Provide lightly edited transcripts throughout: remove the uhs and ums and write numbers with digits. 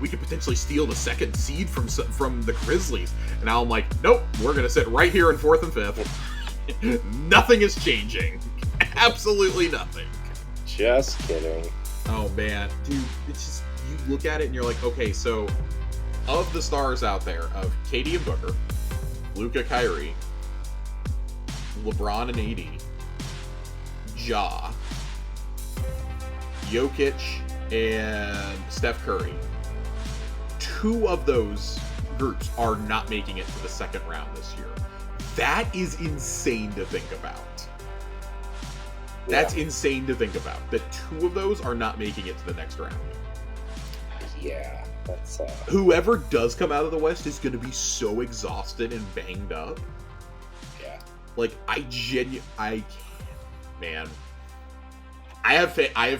we could potentially steal the 2nd seed from the Grizzlies. And now I'm like, nope, we're going to sit right here in 4th and 5th. Nothing is changing. Absolutely nothing. Just kidding. Oh, man. Dude, it's just, you look at it and you're like, okay, so of the stars out there, of KD and Booker, Luka, Kyrie, LeBron and AD, Ja, Jokic, and Steph Curry, 2 of those groups are not making it to the 2nd round this year. That is insane to think about. That's insane to think about. That 2 of those are not making it to the next round. Yeah, that's... Whoever does come out of the West is going to be so exhausted and banged up. Yeah. Like, man, I have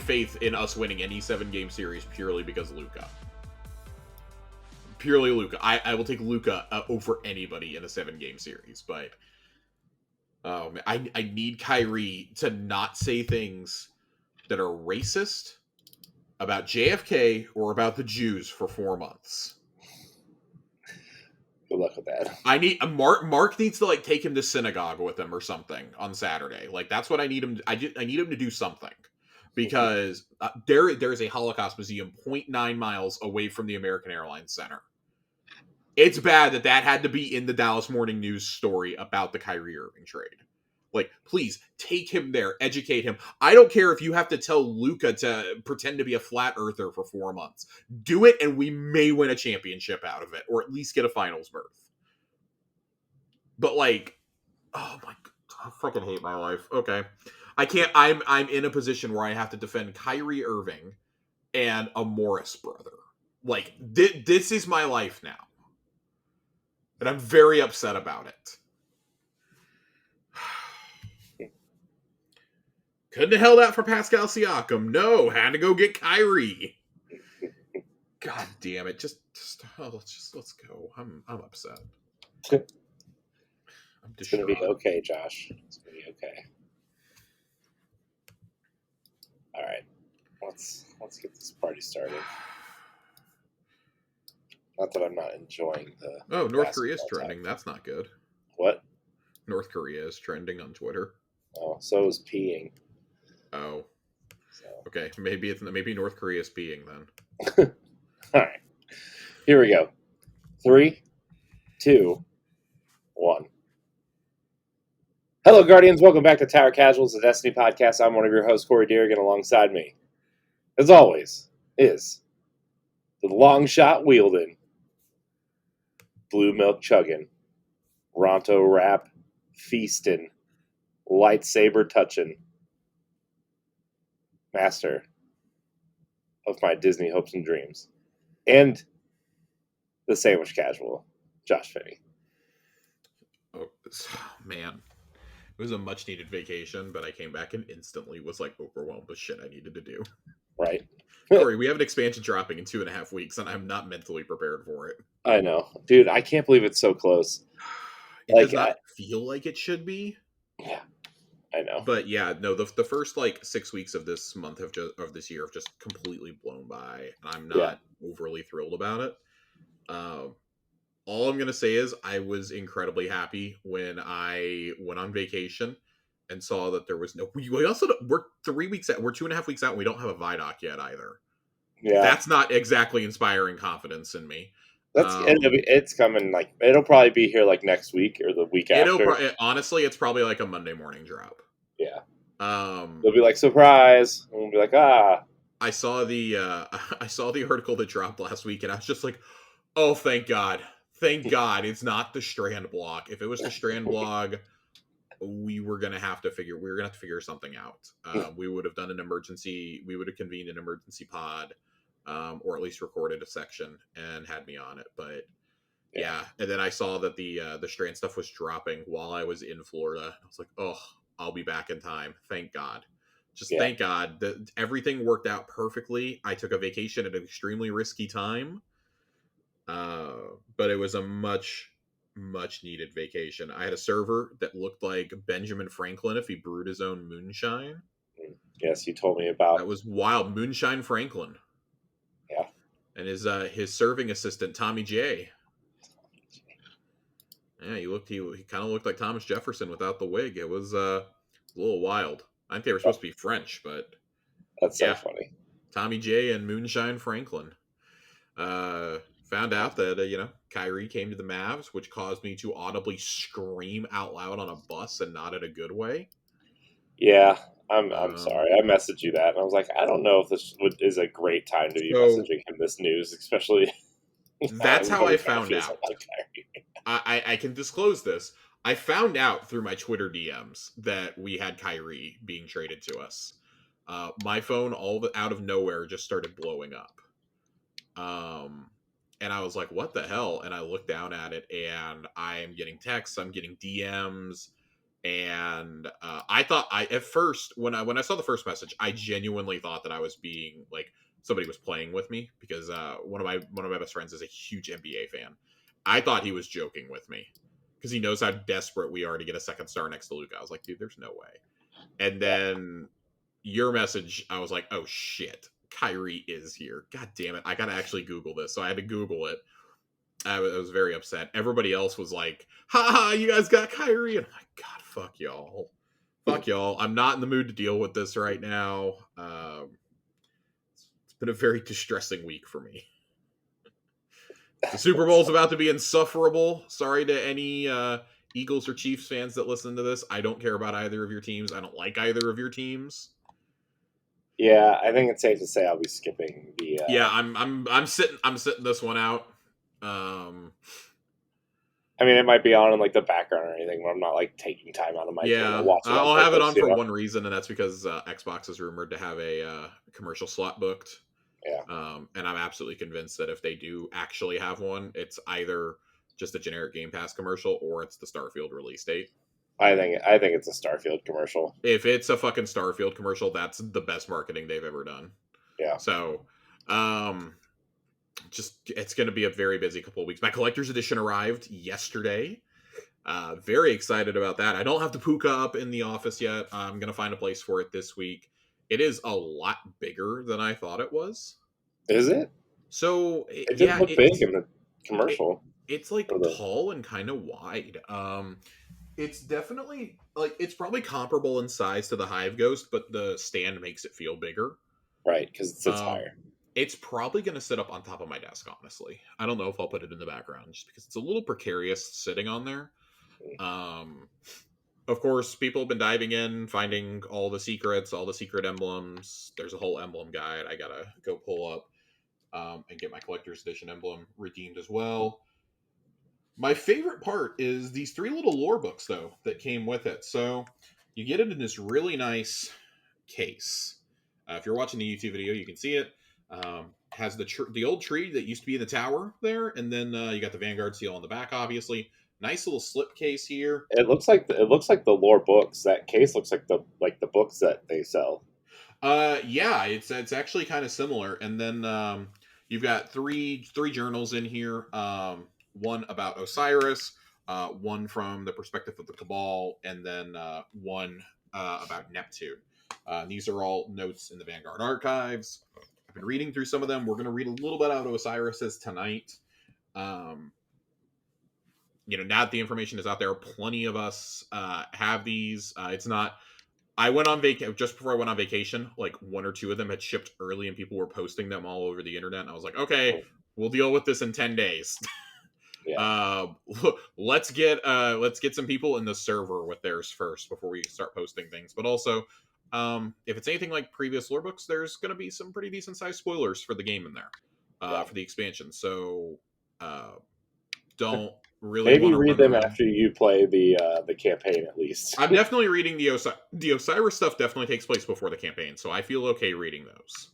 faith in us winning any 7-game series purely because of Luka. Purely Luka. I will take Luka over anybody in a 7-game series, but oh man, I need Kyrie to not say things that are racist about JFK or about the Jews for 4 months. Good luck with that. I need Mark needs to like take him to synagogue with him or something on Saturday. Like that's what I need him. I need him to do something because there is a Holocaust museum 0.9 miles away from the American Airlines Center. It's bad that had to be in the Dallas Morning News story about the Kyrie Irving trade. Like, please take him there, educate him. I don't care if you have to tell Luka to pretend to be a flat earther for 4 months. Do it, and we may win a championship out of it, or at least get a finals berth. But like, oh my god, I fucking hate my life. Okay, I can't. I'm in a position where I have to defend Kyrie Irving and a Morris brother. Like, this is my life now, and I'm very upset about it. Couldn't have held out for Pascal Siakam. No, had to go get Kyrie. God damn it! Let's go. I'm upset. It's gonna be okay, Josh. It's gonna be okay. All right, let's get this party started. Not that I'm not enjoying the. Oh, North Korea is trending. That's not good. What? North Korea is trending on Twitter. Oh, so is peeing. Oh. So. Okay, maybe North Korea is peeing then. All right, here we go. 3, 2, 1. Hello, Guardians. Welcome back to Tower Casuals, the Destiny podcast. I'm one of your hosts, Corey Deerigan. Alongside me, as always, is the long shot wielding, blue milk chugging, Ronto rap feasting, lightsaber touching, master of my Disney hopes and dreams, and the sandwich casual, Josh Finney. Oh man, it was a much needed vacation, but I came back and instantly was like overwhelmed with shit I needed to do. Right. Corey, we have an expansion dropping in 2.5 weeks, and I'm not mentally prepared for it. I know, dude. I can't believe it's so close. It does not feel like it should be. Yeah, I know. But yeah, no, the first like 6 weeks of this month of this year have just completely blown by, and I'm not overly thrilled about it. All I'm gonna say is I was incredibly happy when I went on vacation and saw that there was no. We also we're 3 weeks out. We're 2.5 weeks out. And we don't have a Vidoc yet either. Yeah, that's not exactly inspiring confidence in me. It's coming. Like it'll probably be here like next week or the week after. Honestly, it's probably like a Monday morning drop. Yeah. They'll be like surprise, and we'll be like I saw the article that dropped last week, and I was just like, oh, thank God, it's not the Strand blog. If it was the Strand blog, we were gonna have to figure something out. We would have done we would have convened an emergency pod. Or at least recorded a section and had me on it, but yeah. And then I saw that the Strand stuff was dropping while I was in Florida. I was like, oh, I'll be back in time. Thank God. Thank God that everything worked out perfectly. I took a vacation at an extremely risky time, but it was a much needed vacation. I had a server that looked like Benjamin Franklin if he brewed his own moonshine. Yes, you told me about. That was wild. Moonshine Franklin. Yeah. and his serving assistant Tommy J. Yeah, he kind of looked like Thomas Jefferson without the wig. It was a little wild. I think they were supposed to be French, but That's so yeah, funny. Tommy J and Moonshine Franklin. Found out that Kyrie came to the Mavs, which caused me to audibly scream out loud on a bus, and not in a good way. Yeah, I'm Um, sorry. I messaged you that, and I was like, I don't know if is a great time to be so messaging him this news, especially how that's how everybody I kind of found feels out. about Kyrie. I can disclose this. I found out through my Twitter DMs that we had Kyrie being traded to us. My phone, out of nowhere, just started blowing up. And I was like, "What the hell?" And I looked down at it, and I am getting texts. I'm getting DMs, and I thought at first when I saw the first message, I genuinely thought that I was being like somebody was playing with me because one of my best friends is a huge NBA fan. I thought he was joking with me because he knows how desperate we are to get a second star next to Luka. I was like, dude, there's no way. And Yeah, then your message, I was like, oh shit, Kyrie is here. God damn it. I gotta actually Google this. So I had to Google it. I was very upset. Everybody else was like, haha, you guys got Kyrie. And I'm like, God, fuck y'all. Fuck y'all. I'm not in the mood to deal with this right now. It's been a very distressing week for me. The Super Bowl's about to be insufferable. Sorry to any Eagles or Chiefs fans that listen to this. I don't care about either of your teams. I don't like either of your teams. yeah. I think it's safe to say I'll be skipping the. Yeah, I'm sitting this one out. Um, I mean, it might be on in like the background or anything, but I'm not like taking time out of my day to yeah, watch it on I'll have it purpose. on for one reason, and that's because Xbox is rumored to have a commercial slot booked. Yeah, And I'm absolutely convinced that if they do actually have one, it's either just a generic Game Pass commercial or it's the Starfield release date. I think it's a Starfield commercial. If it's a fucking Starfield commercial, that's the best marketing they've ever done. Yeah, So, um, just it's going to be a very busy couple of weeks. My collector's edition arrived yesterday. Very excited about that. I don't have the Puka up in the office yet. I'm going to find a place for it this week. It is a lot bigger than I thought it was. is it? So It did yeah, look big in the it, commercial. it's like Or the tall and kind of wide. It's definitely like it's probably comparable in size to the Hive Ghost, but the stand makes it feel bigger. right because it sits Um, higher. it's probably going to sit up on top of my desk, honestly. I don't know if I'll put it in the background just because it's a little precarious sitting on there. Um, of course, people have been diving in, finding all the secrets, all the secret emblems. There's a whole emblem guide I gotta go pull up and get my collector's edition emblem redeemed as well. My favorite part is these three little lore books, though, that came with it. So you get it in this really nice case. If you're watching the YouTube video, you can see it. Has the old tree that used to be in the tower there, and then you got the Vanguard seal on the back, obviously. Nice little slip case here. It looks like the lore books. That case looks like the books that they sell. Yeah, it's actually kind of similar. And then you've got three journals in here. One about Osiris, one from the perspective of the Cabal, and then one about Neptune. These are all notes in the Vanguard archives. I've been reading through some of them. We're going to read a little bit out of Osiris's tonight. Um, now that the information is out there, plenty of us have these. It's not. I went on vacation just before I went on vacation. Like one or two of them had shipped early, and people were posting them all over the internet. And I was like, okay, we'll deal with this in 10 days. Yeah, uh, let's get some people in the server with theirs first before we start posting things. But also, if it's anything like previous lore books, there's going to be some pretty decent sized spoilers for the game in there, yeah. for the expansion. So uh, don't really Maybe want to read run them around. after you play the campaign at least. I'm definitely reading the Osiris stuff. Definitely takes place before the campaign, so I feel okay reading those.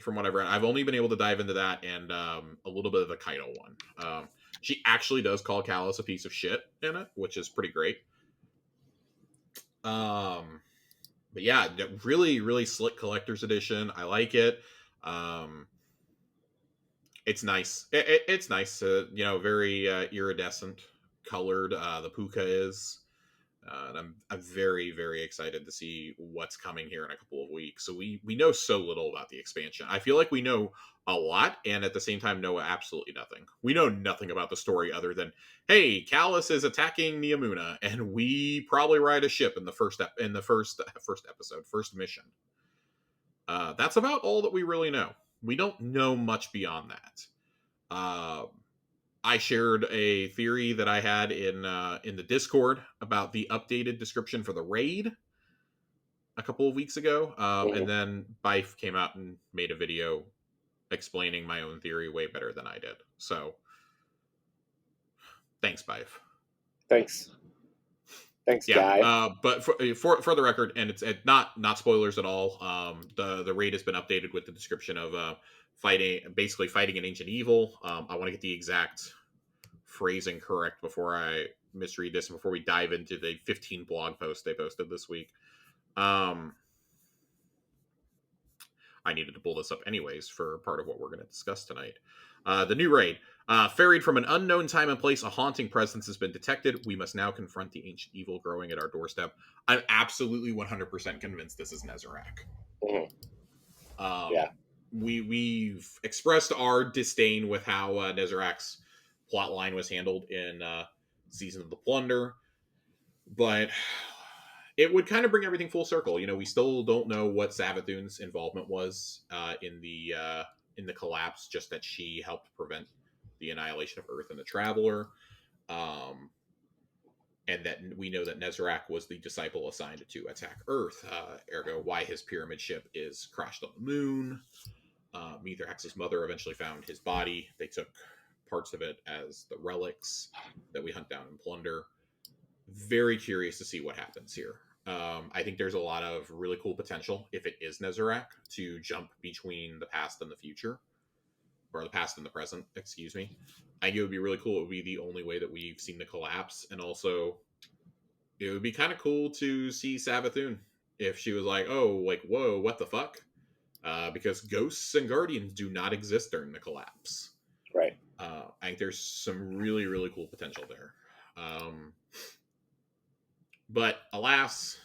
From what I've read, I've only been able to dive into that and a little bit of the Kaido one. She actually does call Callus a piece of shit in it, which is pretty great. But yeah, really, really slick collector's edition. I like it. It's nice. It's nice. Very iridescent colored. The Puka is. And I'm very, very excited to see what's coming here in a couple of weeks. So we know so little about the expansion. I feel like we know a lot, and at the same time know absolutely nothing. We know nothing about the story other than, hey, Callus is attacking Neomuna, and we probably ride a ship in the first episode, first mission. That's about all that we really know. We don't know much beyond that. I shared a theory that I had in the Discord about the updated description for the raid a couple of weeks ago, and then Bife came out and made a video explaining my own theory way better than I did. So, thanks, Bife. Thanks, guy. But for the record, and it's not spoilers at all. The raid has been updated with the description of basically fighting an ancient evil. I want to get the exact phrasing correct before I misread this and before we dive into the 15 blog posts they posted this week. I needed to pull this up anyways for part of what we're going to discuss tonight. The new raid. Ferried from an unknown time and place, a haunting presence has been detected. We must now confront the ancient evil growing at our doorstep. I'm absolutely 100% convinced this is Nezarec. Yeah. We've expressed our disdain with how Nezarec's plot line was handled in Season of the Plunder, but it would kind of bring everything full circle. You know, we still don't know what Savathun's involvement was in the collapse, just that she helped prevent the annihilation of Earth and the Traveler, and that we know that Nezarec was the disciple assigned to attack Earth, ergo why his pyramid ship is crashed on the moon. Mithrax's mother eventually found his body. They took parts of it as the relics that we hunt down and plunder. Very curious to see what happens here. I think there's a lot of really cool potential if it is Nezarec to jump between the past and the future, or the past and the present, excuse me. I think it would be really cool. It would be the only way that we've seen the collapse, and also it would be kind of cool to see Savathun if she was like, oh, like, whoa, what the fuck? Because ghosts and guardians do not exist during the collapse. Right. I think there's some really, really cool potential there. But alas,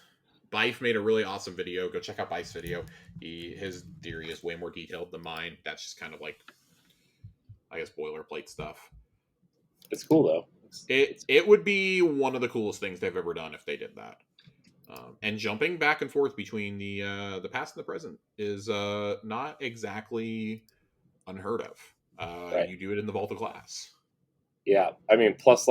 Bife made a really awesome video. Go check out Bife's video. His theory is way more detailed than mine. That's just kind of like, I guess, boilerplate stuff. It's cool though. It would be one of the coolest things they've ever done if they did that. And jumping back and forth between the past and the present is not exactly unheard of. Right. You do it in the Vault of Glass. Yeah, I mean, plus,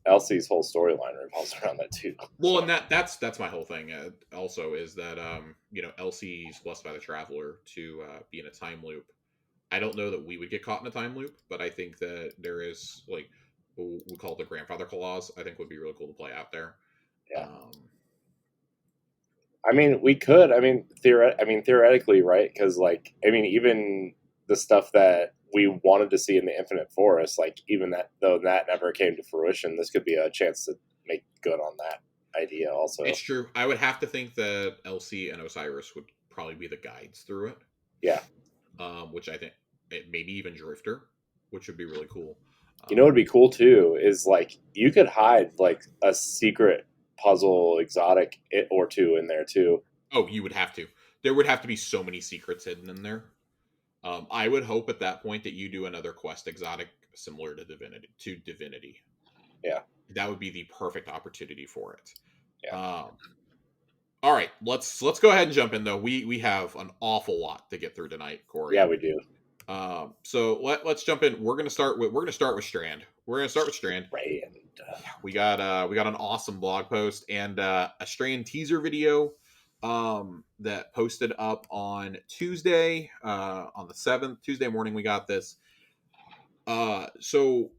Elsie's whole storyline revolves around that too. Well, so. And that's my whole thing. Also, is that Elsie's blessed by the Traveler to be in a time loop. I don't know that we would get caught in a time loop, but I think that there is what we call the grandfather clause. I think would be really cool to play out there. Yeah. I mean, we could. I mean, theoretically, right? Because, even the stuff that we wanted to see in the Infinite Forest, even though that never came to fruition, this could be a chance to make good on that idea. Also, it's true. I would have to think that Elsie and Osiris would probably be the guides through it. Yeah. Which I think maybe even Drifter, which would be really cool. You know, what would be cool too is you could hide a secret puzzle exotic or two in there too. Oh, you would have to. There would have to be so many secrets hidden in there. I would hope at that point that you do another quest exotic similar to Divinity. Yeah, that would be the perfect opportunity for it. Yeah. All right, let's go ahead and jump in though. We have an awful lot to get through tonight, Corey. Yeah, we do. So let's jump in. We're gonna start with Strand. Right. We got an awesome blog post and a Strand teaser video that posted up on Tuesday, on the 7th, Tuesday morning. We got this. So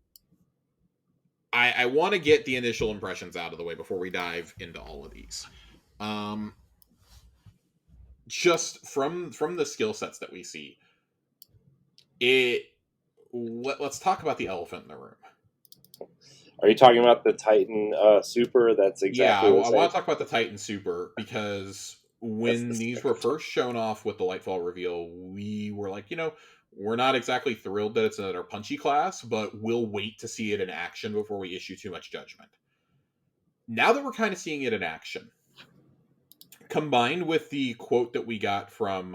I want to get the initial impressions out of the way before we dive into all of these. Just from the skill sets that we see, let's talk about the elephant in the room. Are you talking about the Titan Super? That's exactly. Yeah, I want to talk about the Titan Super because when these were first shown off with the Lightfall reveal, we were like, we're not exactly thrilled that it's another punchy class, but we'll wait to see it in action before we issue too much judgment. Now that we're kind of seeing it in action, combined with the quote that we got from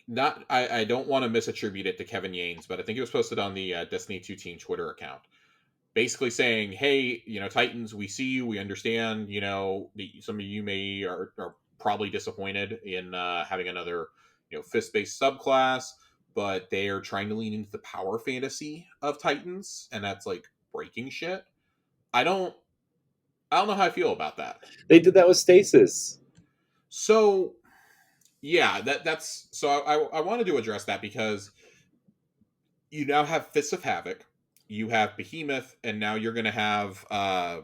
not I don't want to misattribute it to Kevin Yanes, but I think it was posted on the Destiny 2 Team Twitter account, basically saying, "Hey, Titans, we see you, we understand. Some of you are probably disappointed in having another fist-based subclass, but they are trying to lean into the power fantasy of Titans, and that's like breaking shit." I don't know how I feel about that. They did that with Stasis. So yeah, that's so I wanted to address that because you now have Fists of Havoc, you have Behemoth, and now you're going to have oh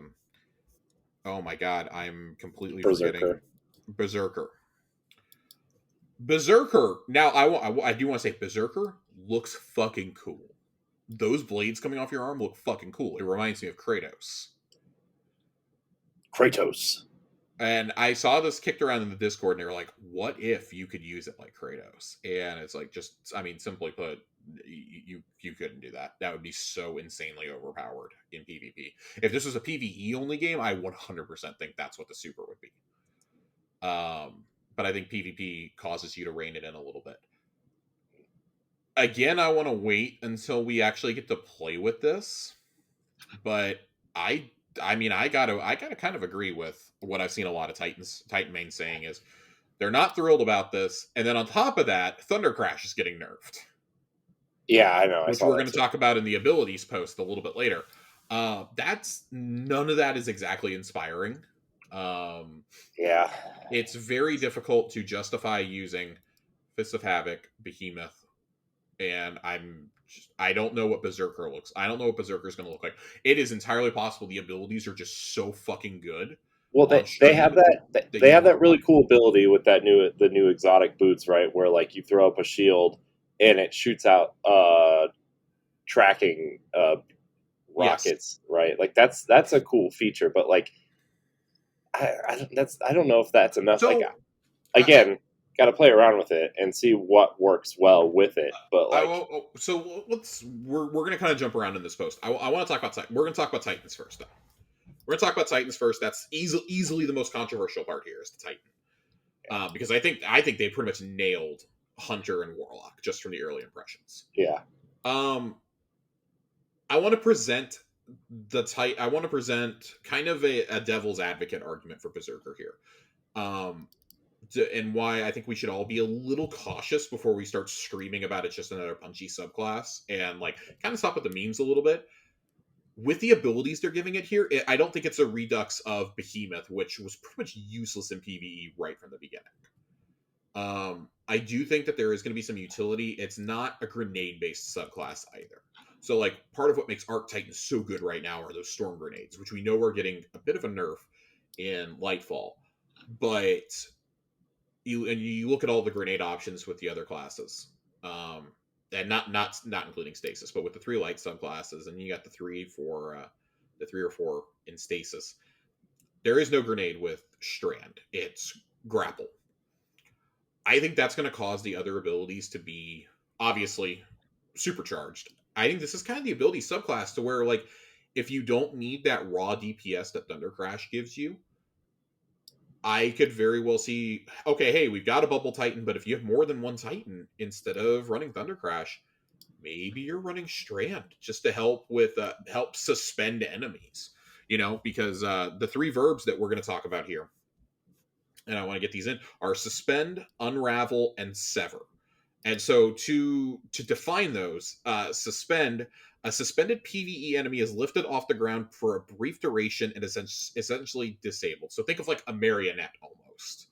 my god, I'm completely forgetting Berserker. Berserker. Berserker. Now I do want to say Berserker looks fucking cool. Those blades coming off your arm look fucking cool. It reminds me of Kratos. Kratos. And I saw this kicked around in the Discord, and they were like, "What if you could use it like Kratos?" And it's like, simply put, you couldn't do that. That would be so insanely overpowered in PvP. If this was a PvE only game, I 100% think that's what the super would be. But I think PvP causes you to rein it in a little bit. Again, I want to wait until we actually get to play with this, but I gotta kind of agree with what I've seen a lot of Titan main saying is they're not thrilled about this, and then on top of that, Thunder Crash is getting nerfed. Yeah, I know. Which we're going to talk about in the abilities post a little bit later. That's none of that is exactly inspiring. Yeah, it's very difficult to justify using Fists of Havoc, Behemoth, and I don't know what Berserker looks. I don't know what Berserker is going to look like. It is entirely possible the abilities are just so fucking good. Well, they have that really cool ability with the new exotic boots, right? Where like you throw up a shield and it shoots out tracking rockets, yes. Right? Like that's a cool feature, but like I don't know if that's enough. So, again, got to play around with it and see what works well with it. But like, we're going to kind of jump around in this post. I want to talk about We're going to talk about Titans first, though. We're going to talk about Titans first. That's easily the most controversial part here is the Titan, because I think they pretty much nailed Hunter and Warlock just from the early impressions. Yeah. I want to present I want to present kind of a devil's advocate argument for Berserker here. And why I think we should all be a little cautious before we start screaming about it's just another punchy subclass and like kind of stop with the memes a little bit. With the abilities they're giving it here, I don't think it's a redux of Behemoth, which was pretty much useless in PvE right from the beginning. I do think that there is going to be some utility. It's not a grenade-based subclass either. So, like, part of what makes Arc Titan so good right now are those storm grenades, which we know are getting a bit of a nerf in Lightfall. But you look at all the grenade options with the other classes, and not including Stasis, but with the 3 light subclasses, and you got the 3 or 4 in Stasis. There is no grenade with Strand. It's grapple. I think that's going to cause the other abilities to be obviously supercharged. I think this is kind of the ability subclass to where, like, if you don't need that raw DPS that Thunder Crash gives you, I could very well see, okay, hey, we've got a Bubble Titan, but if you have more than one Titan, instead of running Thunder Crash, maybe you're running Strand just to help with help suspend enemies. Because the 3 verbs that we're going to talk about here, and I want to get these in, are suspend, unravel, and sever. And so to define those, suspend, a suspended PvE enemy is lifted off the ground for a brief duration and essentially disabled. So think of like a marionette almost.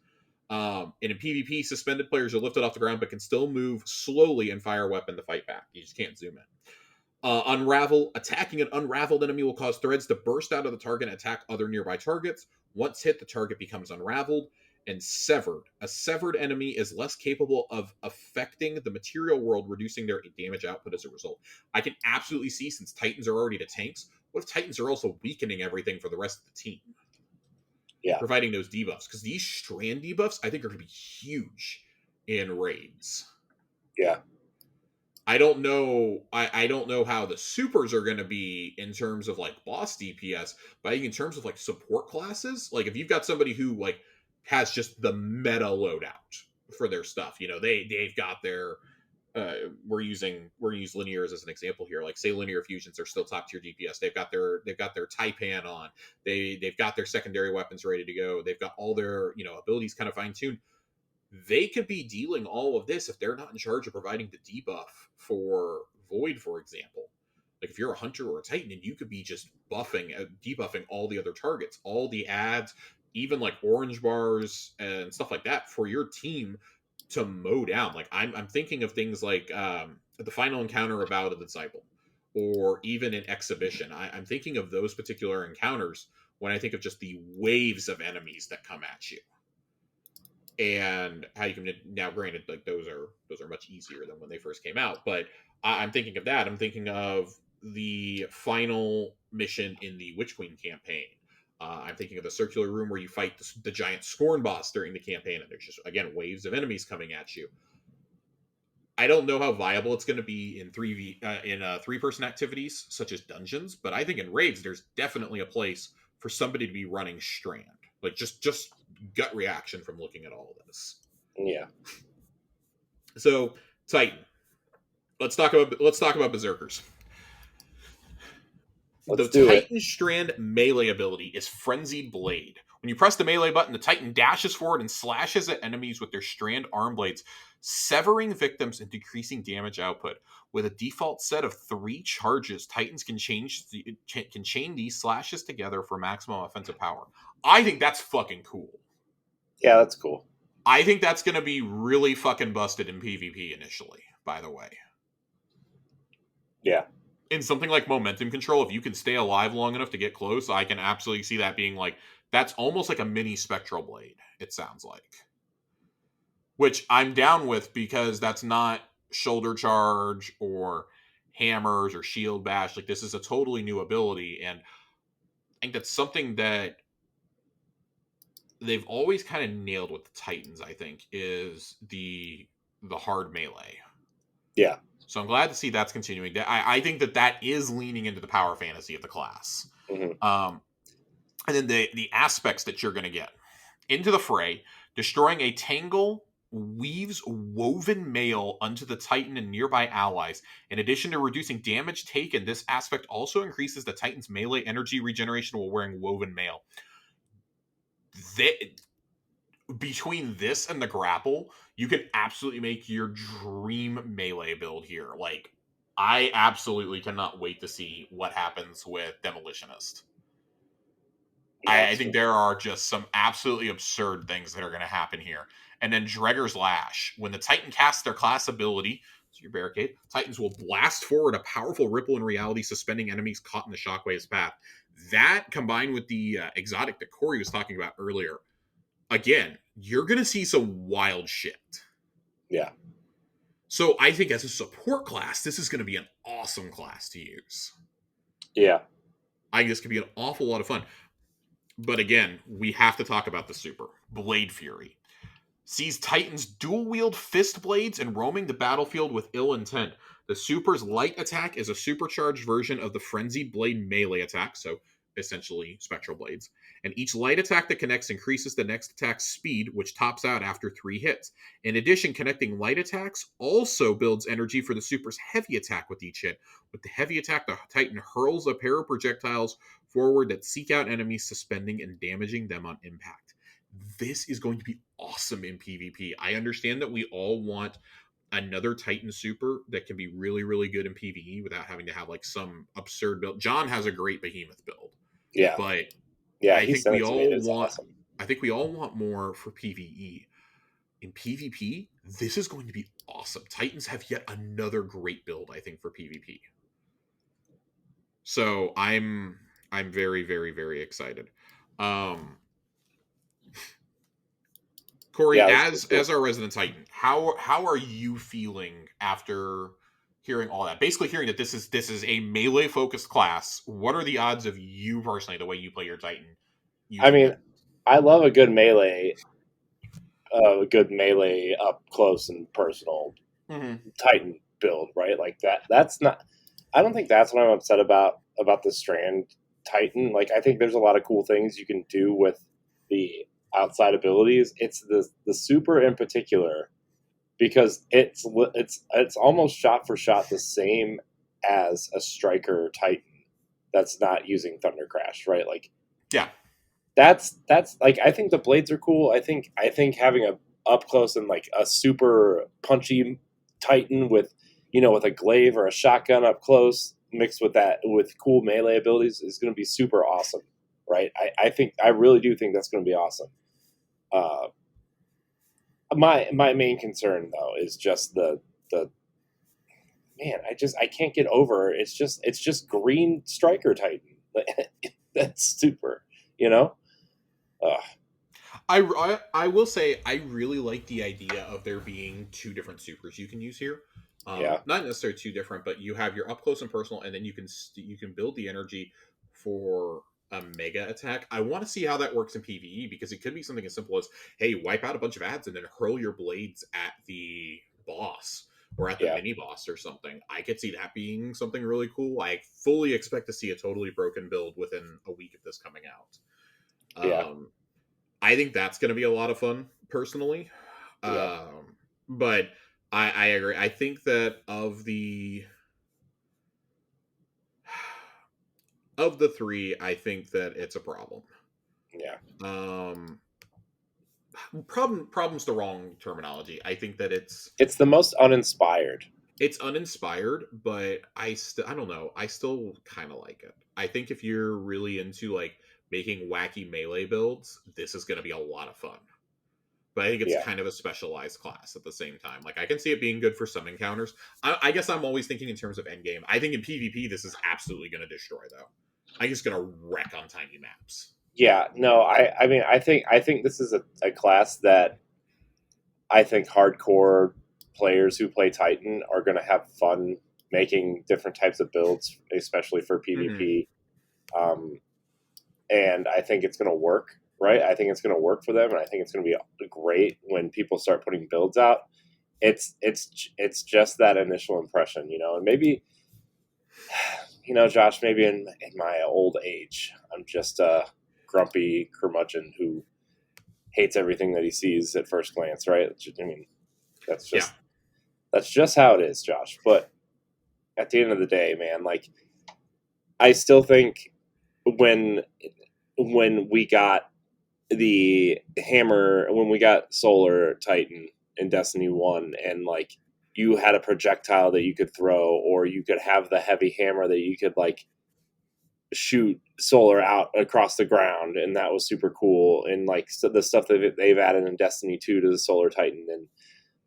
In a PvP, suspended players are lifted off the ground but can still move slowly and fire a weapon to fight back. You just can't zoom in. Unravel, attacking an unraveled enemy will cause threads to burst out of the target and attack other nearby targets. Once hit, the target becomes unraveled. And severed, a severed enemy is less capable of affecting the material world, reducing their damage output as a result. I can absolutely see, since Titans are already the tanks, what if Titans are also weakening everything for the rest of the team? Yeah. Providing those debuffs. Because these Strand debuffs, I think, are going to be huge in raids. Yeah. I don't know. I don't know how the supers are going to be in terms of like boss DPS, but I think in terms of like support classes, like if you've got somebody who like has just the meta loadout for their stuff, they've got their we're use linears as an example here. Like say linear fusions are still top tier DPS. They've got their Taipan on. They've got their secondary weapons ready to go. They've got all their abilities kind of fine tuned. They could be dealing all of this if they're not in charge of providing the debuff for Void, for example. Like if you're a hunter or a titan, and you could be just debuffing all the other targets, all the ads, even like orange bars and stuff like that for your team to mow down. Like I'm thinking of things like the final encounter of Battle of the Disciple, or even an exhibition. I'm thinking of those particular encounters when I think of just the waves of enemies that come at you and how you can now. Granted, like those are much easier than when they first came out, but I'm thinking of that. I'm thinking of the final mission in the Witch Queen campaign. I'm thinking of the circular room where you fight the giant Scorn boss during the campaign, and there's just again waves of enemies coming at you. I don't know how viable it's going to be in 3-person activities such as dungeons, but I think in raids there's definitely a place for somebody to be running Strand. Like just gut reaction from looking at all of this. Yeah. So Titan, let's talk about berserkers. Let's The do it. Titan Strand melee ability is Frenzied Blade. When you press the melee button, the Titan dashes forward and slashes at enemies with their Strand arm blades, severing victims and decreasing damage output. With a default set of 3 charges, Titans can chain these slashes together for maximum offensive power. I think that's fucking cool. Yeah, that's cool. I think that's going to be really fucking busted in PvP initially, by the way. Yeah. In something like momentum control, if you can stay alive long enough to get close, I can absolutely see that being like, that's almost like a mini spectral blade, it sounds like. Which I'm down with because that's not shoulder charge or hammers or shield bash. Like this is a totally new ability, and I think that's something that they've always kind of nailed with the Titans, I think, is the hard melee. Yeah. So I'm glad to see that's continuing. I think that is leaning into the power fantasy of the class. Mm-hmm. And then the aspects that you're going to get. Into the fray, destroying a tangle weaves woven mail onto the Titan and nearby allies. In addition to reducing damage taken, this aspect also increases the Titan's melee energy regeneration while wearing woven mail. Between this and the grapple, you can absolutely make your dream melee build here. Like, I absolutely cannot wait to see what happens with Demolitionist. I think there are just some absolutely absurd things that are going to happen here. And then Dregger's Lash. When the Titan casts their class ability, so your barricade, Titans will blast forward a powerful ripple in reality, suspending enemies caught in the shockwave's path. That, combined with the exotic that Corey was talking about earlier, again, you're going to see some wild shit. Yeah. So I think as a support class, this is going to be an awesome class to use. Yeah. I think this could be an awful lot of fun. But again, we have to talk about the super. Blade Fury. Sees Titans dual-wield fist blades and roaming the battlefield with ill intent. The super's light attack is a supercharged version of the Frenzied Blade melee attack, so essentially spectral blades. And each light attack that connects increases the next attack's speed, which tops out after 3 hits. In addition, connecting light attacks also builds energy for the super's heavy attack with each hit. With the heavy attack, the Titan hurls a pair of projectiles forward that seek out enemies, suspending and damaging them on impact. This is going to be awesome in PvP. I understand that we all want another Titan super that can be really, really good in PvE without having to have like some absurd build. John has a great behemoth build. Yeah. But yeah, I think we all want awesome. I think we all want more for PvE. In PvP, this is going to be awesome. Titans have yet another great build, I think, for PvP. So I'm very, very, very excited. Corey, as our resident Titan, how are you feeling after hearing all that? Basically, hearing that this is a melee focused class. What are the odds of you personally, the way you play your Titan? I mean, I love a good melee up close and personal Titan. build, right? Like that's not. I don't think that's what I'm upset about the Strand Titan. Like I think there's a lot of cool things you can do with the outside abilities. It's the super in particular because it's almost shot for shot the same as a striker Titan that's not using Thunder Crash, right? Like Yeah. that's like I think the blades are cool. I think having a up close and like a super punchy Titan with with a glaive or a shotgun up close mixed with that with cool melee abilities is going to be super awesome, right? I really do think that's going to be awesome. Uh, my main concern though is just the man. I can't get over. It's just green striker Titan. That's super, you know. Ugh. I will say I really like the idea of there being two different supers you can use here. Yeah, Not necessarily two different, but you have your up close and personal, and then you can build the energy for a mega attack. I want to see how that works in PVE because it could be something as simple as, hey, wipe out a bunch of ads and then hurl your blades at the boss or at the yeah, mini boss or something. I could see that being something really cool. I fully expect to see a totally broken build within a week of this coming out. yeah, I think that's going to be a lot of fun, personally. yeah. But I agree. I think that of the three, I think that it's a problem. Yeah. Um, problem's the wrong terminology. I think that It's the most uninspired. it's uninspired, but I don't know. I still kind of like it. I think if you're really into like making wacky melee builds, this is going to be a lot of fun. But I think it's Yeah. kind of a specialized class at the same time. Like I can see it being good for some encounters. I guess I'm always thinking in terms of endgame. I think in PvP this is absolutely going to destroy though. I think it's going to wreck on tiny maps. Yeah. No, I mean I think this is a class that I think hardcore players who play Titan are gonna have fun making different types of builds, especially for Mm-hmm. PvP. Um, and I think it's gonna work, right? I think it's gonna work for them, and I think it's gonna be great when people start putting builds out. It's just that initial impression, and maybe Josh, maybe in my old age, I'm just a grumpy curmudgeon who hates everything that he sees at first glance, right? I mean, that's Yeah. just that's just how it is, Josh. But at the end of the day, man, like I still think when we got the hammer, when we got Solar Titan in Destiny 1, and like you had a projectile that you could throw, or you could have the heavy hammer that you could like shoot Solar out across the ground, and that was super cool. And like so the stuff that they've added in Destiny 2 to the Solar Titan, and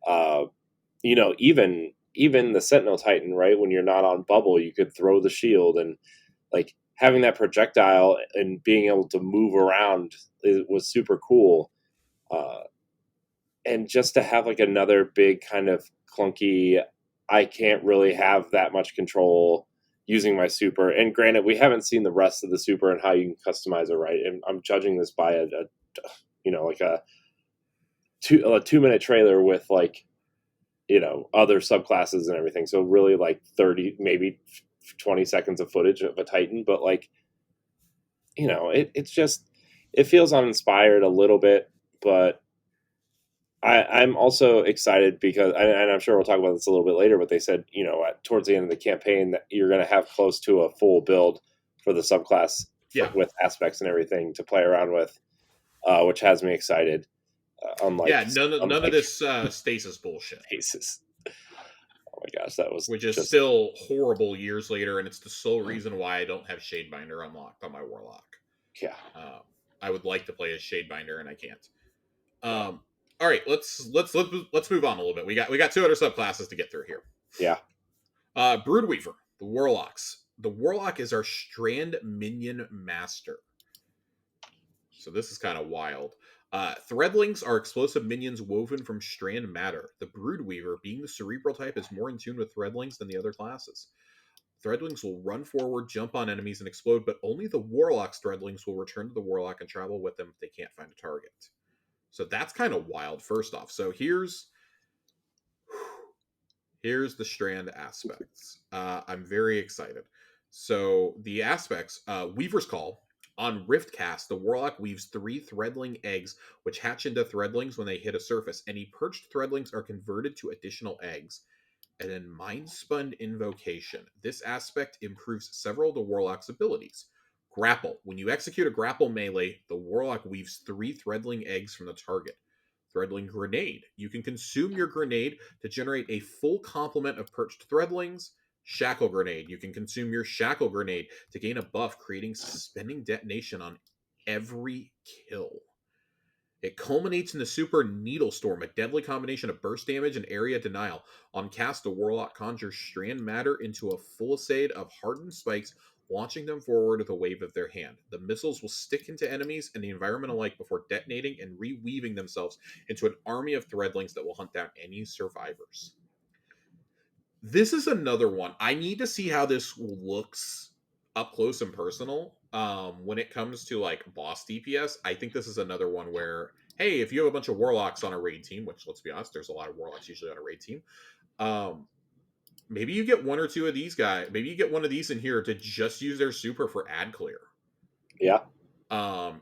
uh, even the Sentinel Titan, right? When you're not on bubble, you could throw the shield, and like having that projectile and being able to move around was super cool. Uh, and just to have like another big kind of clunky, I can't really have that much control using my super. And granted, we haven't seen the rest of the super and how you can customize it, right? And I'm judging this by like a 2 minute trailer with like other subclasses and everything. So really like 30, maybe 20 seconds of footage of a Titan, but like it's just it feels uninspired a little bit, but I'm also excited because, and I'm sure we'll talk about this a little bit later, but they said, towards the end of the campaign that you're going to have close to a full build for the subclass Yeah. with aspects and everything to play around with, which has me excited. Yeah. Unlike None of this stasis bullshit, Aces. Oh my gosh, that was which is just still horrible years later, and it's the sole reason why I don't have Shadebinder unlocked on my Warlock. yeah, Um, I would like to play as Shadebinder, and I can't. yeah, All right, let's move on a little bit. We got two other subclasses to get through here. yeah, Broodweaver, the Warlocks. The Warlock is our Strand minion master. So this is kind of wild. Threadlings are explosive minions woven from Strand matter. The Broodweaver, being the cerebral type, is more in tune with Threadlings than the other classes. Threadlings will run forward, jump on enemies, and explode, but only the Warlock's Threadlings will return to the Warlock and travel with them if they can't find a target. So that's kind of wild, first off. So Here's the Strand aspects. I'm very excited. So the aspects, Weaver's Call. On Riftcast, the Warlock weaves 3 threadling eggs, which hatch into threadlings when they hit a surface. Any perched threadlings are converted to additional eggs. And then Mindspun Invocation. This aspect improves several of the Warlock's abilities. Grapple. When you execute a grapple melee, the Warlock weaves 3 threadling eggs from the target. Threadling Grenade. You can consume your grenade to generate a full complement of perched threadlings. Shackle Grenade. You can consume your Shackle Grenade to gain a buff, creating suspending detonation on every kill. It culminates in the Super Needle Storm, a deadly combination of burst damage and area denial. On cast, the Warlock conjures Strand Matter into a fusillade of hardened spikes, launching them forward with a wave of their hand. The missiles will stick into enemies and the environment alike before detonating and reweaving themselves into an army of threadlings that will hunt down any survivors. This is another one. I need to see how this looks up close and personal. When it comes to like boss DPS, I think this is another one where, hey, if you have a bunch of warlocks on a raid team, which let's be honest, there's a lot of warlocks usually on a raid team, maybe you get one or two of these guys. Maybe you get one of these in here to just use their super for ad clear. Yeah.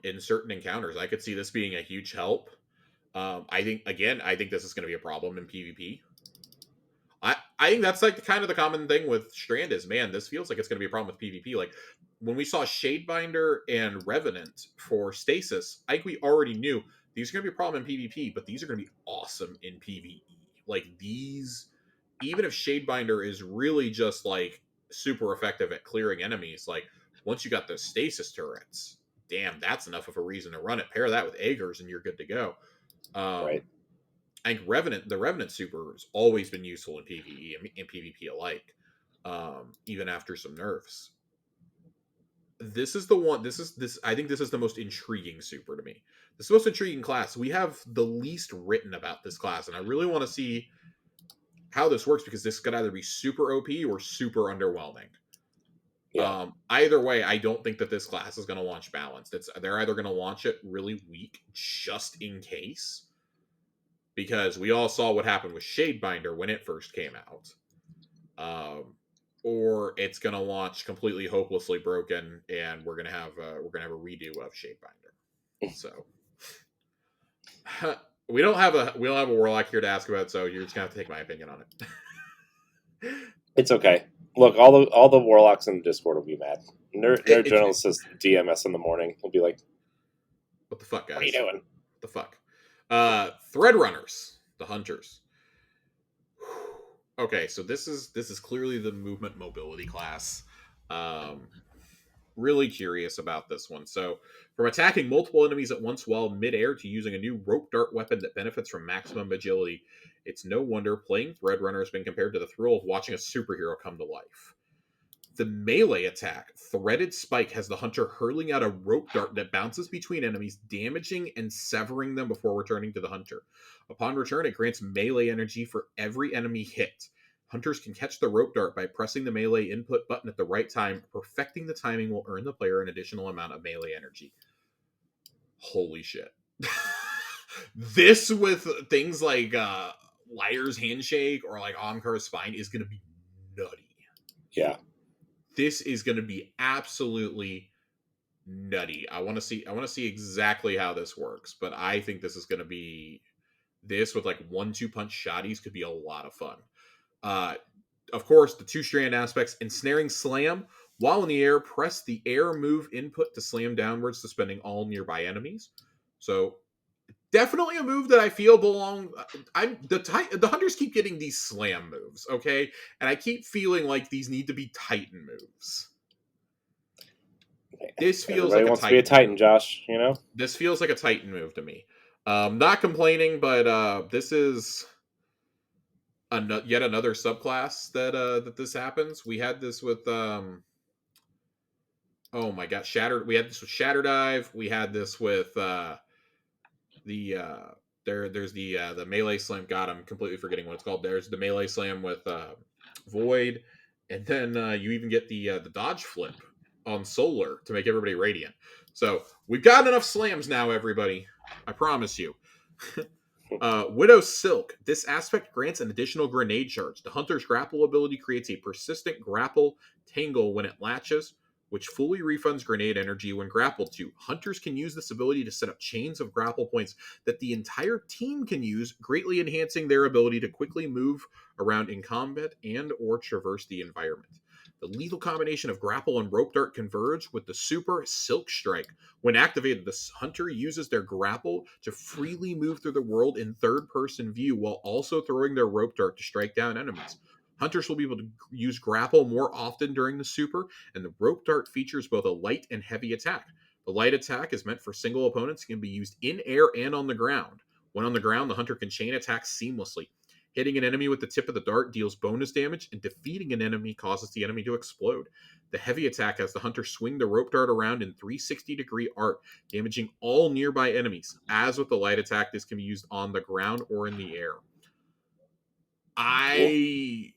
In certain encounters, I could see this being a huge help. I think this is going to be a problem in PvP. I think that's like the common thing with Strand is, man, this feels like it's going to be a problem with PvP. Like when we saw Shadebinder and Revenant for Stasis, I think we already knew these are going to be a problem in PvP, but these are going to be awesome in PvE. Like these, even if Shadebinder is really just like super effective at clearing enemies, like once you got the Stasis turrets, damn, that's enough of a reason to run it. Pair that with Aegers and you're good to go. Right. I think the Revenant super has always been useful in PvE and PvP alike, even after some nerfs. This is the one. I think this is the most intriguing super to me. This is the most intriguing class. We have the least written about this class, and I really want to see how this works because this could either be super OP or super underwhelming. Yeah. Either way, I don't think that this class is going to launch balanced. They're either going to launch it really weak just in case. Because we all saw what happened with Shadebinder when it first came out. Or it's going to launch completely hopelessly broken, and we're going to have a redo of Shadebinder. So we don't have a warlock here to ask about, so you're just going to have to take my opinion on it. It's okay. Look, all the warlocks in the Discord will be mad. Nerd Journalist says DMS in the morning. He'll be like, "What the fuck, guys? What are you doing? What the fuck?" Thread Runners, the Hunters. Okay, so this is clearly the movement mobility class. Really curious about this one. So, from attacking multiple enemies at once while midair to using a new rope dart weapon that benefits from maximum agility, it's no wonder playing Thread Runner has been compared to the thrill of watching a superhero come to life. The melee attack, Threaded Spike, has the hunter hurling out a rope dart that bounces between enemies, damaging and severing them before returning to the hunter. Upon return, it grants melee energy for every enemy hit. Hunters can catch the rope dart by pressing the melee input button at the right time. Perfecting the timing will earn the player an additional amount of melee energy. Holy shit. This with things like Liar's Handshake or like Omkar's Spine is going to be nutty. Yeah. This is going to be absolutely nutty. I want to see exactly how this works, but I think this is going to be this with like 1-2 punch shotties could be a lot of fun. Of course, the 2 strand aspects, ensnaring slam. While in the air, press the air move input to slam downwards, suspending all nearby enemies. So definitely a move that I feel belong. The hunters keep getting these slam moves, okay, and I keep feeling like these need to be Titan moves. This feels Everybody like wants to be a Titan, Josh. You know, this feels like a Titan move to me. Not complaining, but this is yet another subclass that this happens. We had this with oh my god, Shattered. We had this with Shatter Dive. We had this with there's the melee slam. God, I'm completely forgetting what it's called. There's the melee slam with Void, and then you even get the dodge flip on Solar to make everybody radiant. So we've got enough slams now, everybody. I promise you. Widow Silk. This aspect grants an additional grenade charge. The hunter's grapple ability creates a persistent grapple tangle when it latches, which fully refunds grenade energy when grappled to. Hunters can use this ability to set up chains of grapple points that the entire team can use, greatly enhancing their ability to quickly move around in combat and or traverse the environment. The lethal combination of grapple and rope dart converge with the super Silk Strike. When activated, the hunter uses their grapple to freely move through the world in third-person view while also throwing their rope dart to strike down enemies. Hunters will be able to use grapple more often during the super, and the rope dart features both a light and heavy attack. The light attack is meant for single opponents and can be used in air and on the ground. When on the ground, the hunter can chain attack seamlessly. Hitting an enemy with the tip of the dart deals bonus damage, and defeating an enemy causes the enemy to explode. The heavy attack has the hunter swing the rope dart around in 360-degree arc, damaging all nearby enemies. As with the light attack, this can be used on the ground or in the air. I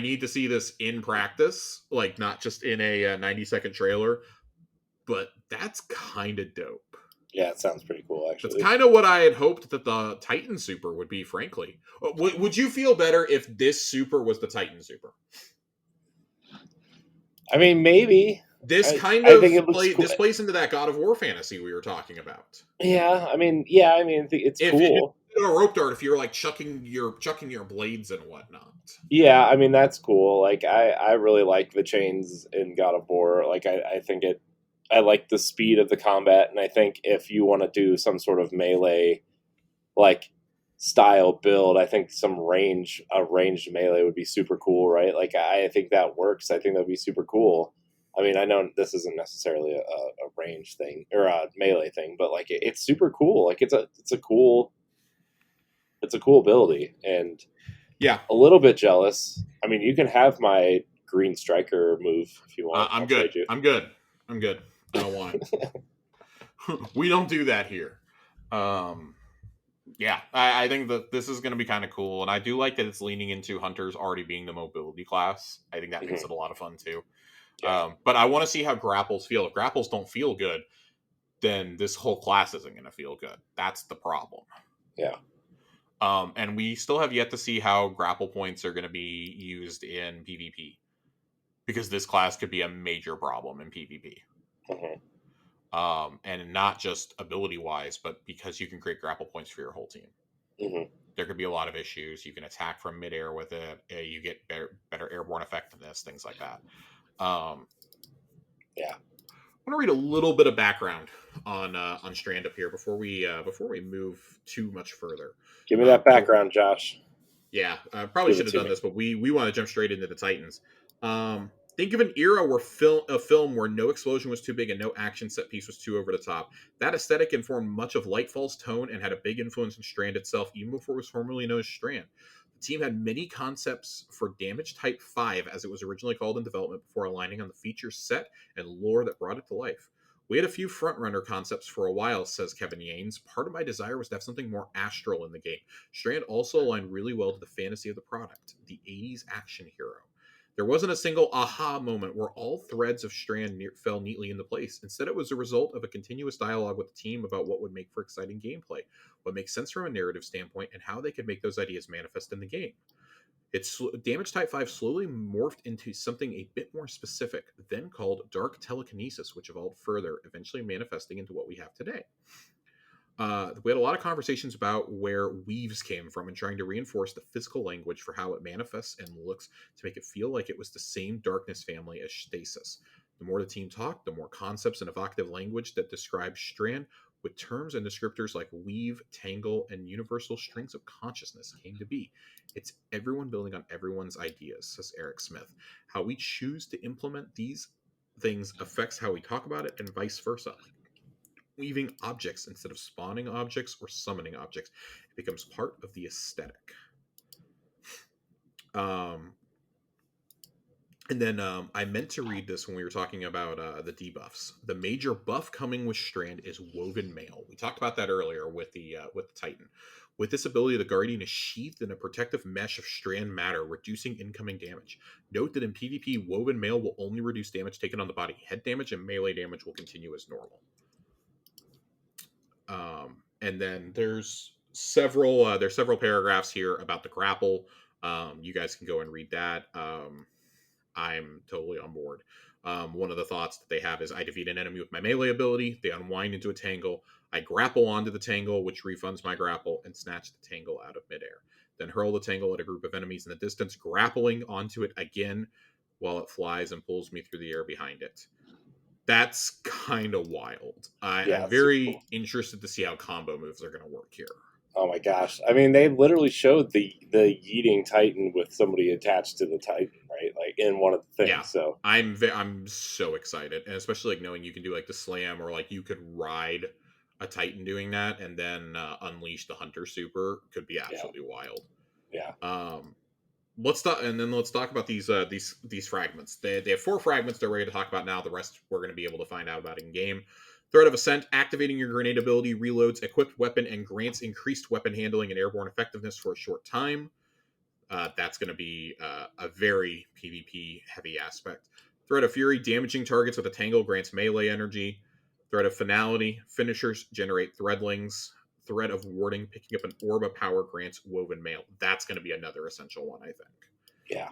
need to see this in practice, like not just in a 90-second trailer, but that's kind of dope. Yeah, it sounds pretty cool, actually. That's kind of what I had hoped that the Titan Super would be, frankly. Would you feel better if this Super was the Titan Super? I mean, maybe. This this plays into that God of War fantasy we were talking about. Yeah, I mean, it's cool. A rope dart, if you're like chucking your blades and whatnot. Yeah, I mean that's cool. Like I really like the chains in God of War. Like I think I like the speed of the combat, and I think if you want to do some sort of melee like style build, I think a ranged melee would be super cool, right? Like I think that works. I think that'd be super cool. I mean, I know this isn't necessarily a range thing or a melee thing, but like it's super cool. Like it's a cool ability, and yeah, a little bit jealous. I mean, you can have my green striker move if you want. I'm good. I'm good. I don't want it. We don't do that here. Yeah, I think that this is going to be kind of cool, and I do like that it's leaning into hunters already being the mobility class. I think that makes it a lot of fun too. Yeah. But I want to see how grapples feel. If grapples don't feel good, then this whole class isn't going to feel good. That's the problem. Yeah. And we still have yet to see how grapple points are going to be used in PvP, because this class could be a major problem in PvP. And not just ability-wise, but because you can create grapple points for your whole team. There could be a lot of issues. You can attack from midair with it. You get better airborne effectiveness, things like that. Yeah. I want to read a little bit of background on Strand up here before we move too much further. Give me that background, Josh. Yeah, probably should have done this, but we want to jump straight into the Titans. Think of an era where a film where no explosion was too big and no action set piece was too over the top. That aesthetic informed much of Lightfall's tone and had a big influence on Strand itself, even before it was formerly known as Strand. The team had many concepts for Damage Type 5, as it was originally called in development, before aligning on the features set and lore that brought it to life. We had a few frontrunner concepts for a while, says Kevin Yanes. Part of my desire was to have something more astral in the game. Strand also aligned really well to the fantasy of the product, the 80s action hero. There wasn't a single aha moment where all threads of Strand fell neatly into place. Instead, it was a result of a continuous dialogue with the team about what would make for exciting gameplay, what makes sense from a narrative standpoint, and how they could make those ideas manifest in the game. Damage Type 5 slowly morphed into something a bit more specific, then called Dark Telekinesis, which evolved further, eventually manifesting into what we have today. We had a lot of conversations about where weaves came from and trying to reinforce the physical language for how it manifests and looks to make it feel like it was the same darkness family as Stasis. The more the team talked, the more concepts and evocative language that describes Strand with terms and descriptors like weave, tangle, and universal strings of consciousness came to be. It's everyone building on everyone's ideas, says Eric Smith. How we choose to implement these things affects how we talk about it and vice versa. Weaving objects instead of spawning objects or summoning objects. It becomes part of the aesthetic. And then I meant to read this when we were talking about the debuffs. The major buff coming with Strand is Woven Mail. We talked about that earlier with the Titan. With this ability, the Guardian is sheathed in a protective mesh of Strand matter, reducing incoming damage. Note that in PvP, Woven Mail will only reduce damage taken on the body. Head damage and melee damage will continue as normal. And then there's there's several paragraphs here about the grapple. You guys can go and read that. I'm totally on board. One of the thoughts that they have is I defeat an enemy with my melee ability. They unwind into a tangle. I grapple onto the tangle, which refunds my grapple, and snatch the tangle out of midair. Then hurl the tangle at a group of enemies in the distance, grappling onto it again while it flies and pulls me through the air behind it. That's kind of wild. Yeah, I'm it's super very cool. interested to see how combo moves are going to work here. Oh my gosh! I mean, they literally showed the yeeting Titan with somebody attached to the Titan, right? Like in one of the things. Yeah, So I'm so excited, and especially like knowing you can do like the slam, or like you could ride a Titan doing that, and then unleash the Hunter Super could be yeah, absolutely wild. yeah, Let's talk about these fragments. They have 4 fragments they're ready to talk about now. The rest we're going to be able to find out about in game. Threat of Ascent, activating your grenade ability, reloads equipped weapon and grants increased weapon handling and airborne effectiveness for a short time. That's going to be a very PvP heavy aspect. Threat of Fury, damaging targets with a tangle grants melee energy. Threat of Finality, finishers generate threadlings. Threat of Warding, picking up an orb of power grants woven mail. That's going to be another essential one, I think. yeah.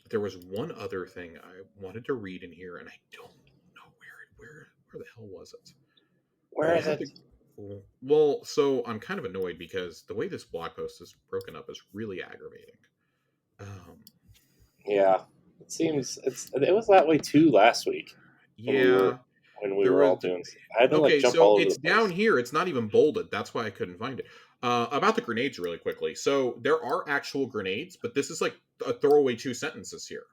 There was one other thing I wanted to read in here, and I don't know where the hell was it? Where is it? Well, so I'm kind of annoyed because the way this blog post is broken up is really aggravating. Yeah, it seems it was that way too last week Yeah, when we there were was. all doing. I had to like Okay, jump so all over it's the place. down here. It's not even bolded. That's why I couldn't find it. About the grenades, really quickly. So there are actual grenades, but this is like a throwaway 2 sentences here.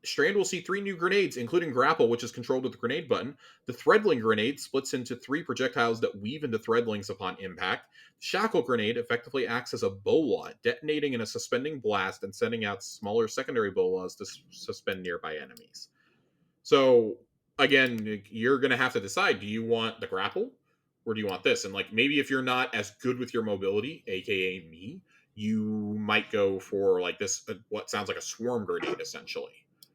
Strand will see 3 new grenades, including Grapple, which is controlled with the grenade button. The Threadling grenade splits into 3 projectiles that weave into Threadlings upon impact. The Shackle grenade effectively acts as a bola, detonating in a suspending blast and sending out smaller secondary bolas to suspend nearby enemies. So, again, you're going to have to decide, do you want the Grapple or do you want this? And like maybe if you're not as good with your mobility, aka me, you might go for like this, what sounds like a swarm grenade, essentially.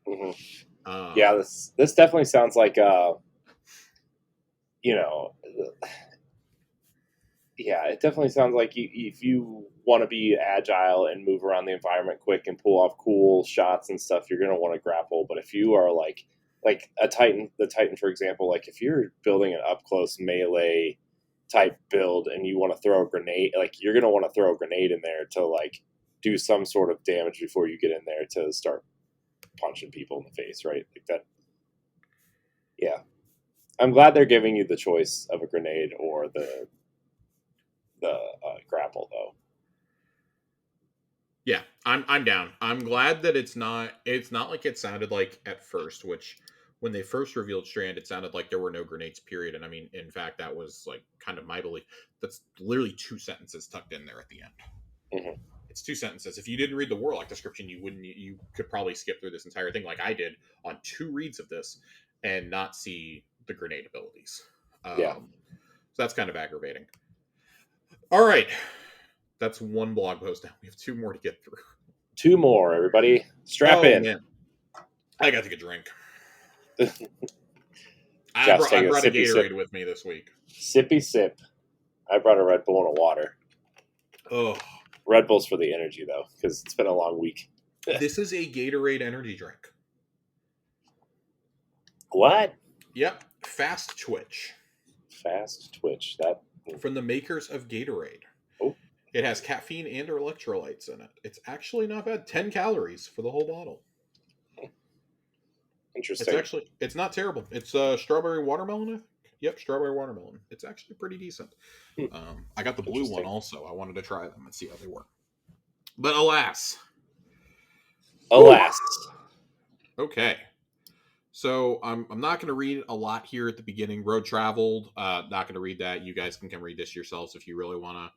Mm-hmm. Yeah, this definitely sounds like you know, yeah, it definitely sounds like if you want to be agile and move around the environment quick and pull off cool shots and stuff, you're gonna want to grapple. But if you are like a Titan, the Titan, for example, like if you're building an up close melee type build and you want to throw a grenade, like you're gonna want to throw a grenade in there to like do some sort of damage before you get in there to start punching people in the face, right? Like that. Yeah, I'm glad they're giving you the choice of a grenade or the grapple, though. Yeah, I'm down. I'm glad that it's not like it sounded like at first, which when they first revealed Strand, it sounded like there were no grenades, period. And I mean, in fact, that was like kind of my belief. That's literally 2 sentences tucked in there at the end. Mm-hmm. It's 2 sentences. If you didn't read the Warlock description, you could probably skip through this entire thing like I did on 2 reads of this and not see the grenade abilities. Yeah. So that's kind of aggravating. All right. That's 1 blog post now. We have 2 more to get through. 2 more, everybody. Strap in. Man. I got to take a drink. I Josh, brought a sippy Gatorade sip. with me this week. Sippy sip. I brought a Red Bull and a water. Oh, Red Bull's for the energy, though, because it's been a long week. This is a Gatorade energy drink. What? Yep. Fast Twitch. Fast Twitch. That from the makers of Gatorade. Oh. It has caffeine and electrolytes in it. It's actually not bad. 10 calories for the whole bottle. Interesting. It's not terrible. It's strawberry watermelon, I think. Yep, strawberry watermelon. It's actually pretty decent. I got the blue one also. I wanted to try them and see how they work. But alas. Alas. Okay. So I'm not going to read a lot here at the beginning. Road traveled. Not going to read that. You guys can read this yourselves if you really want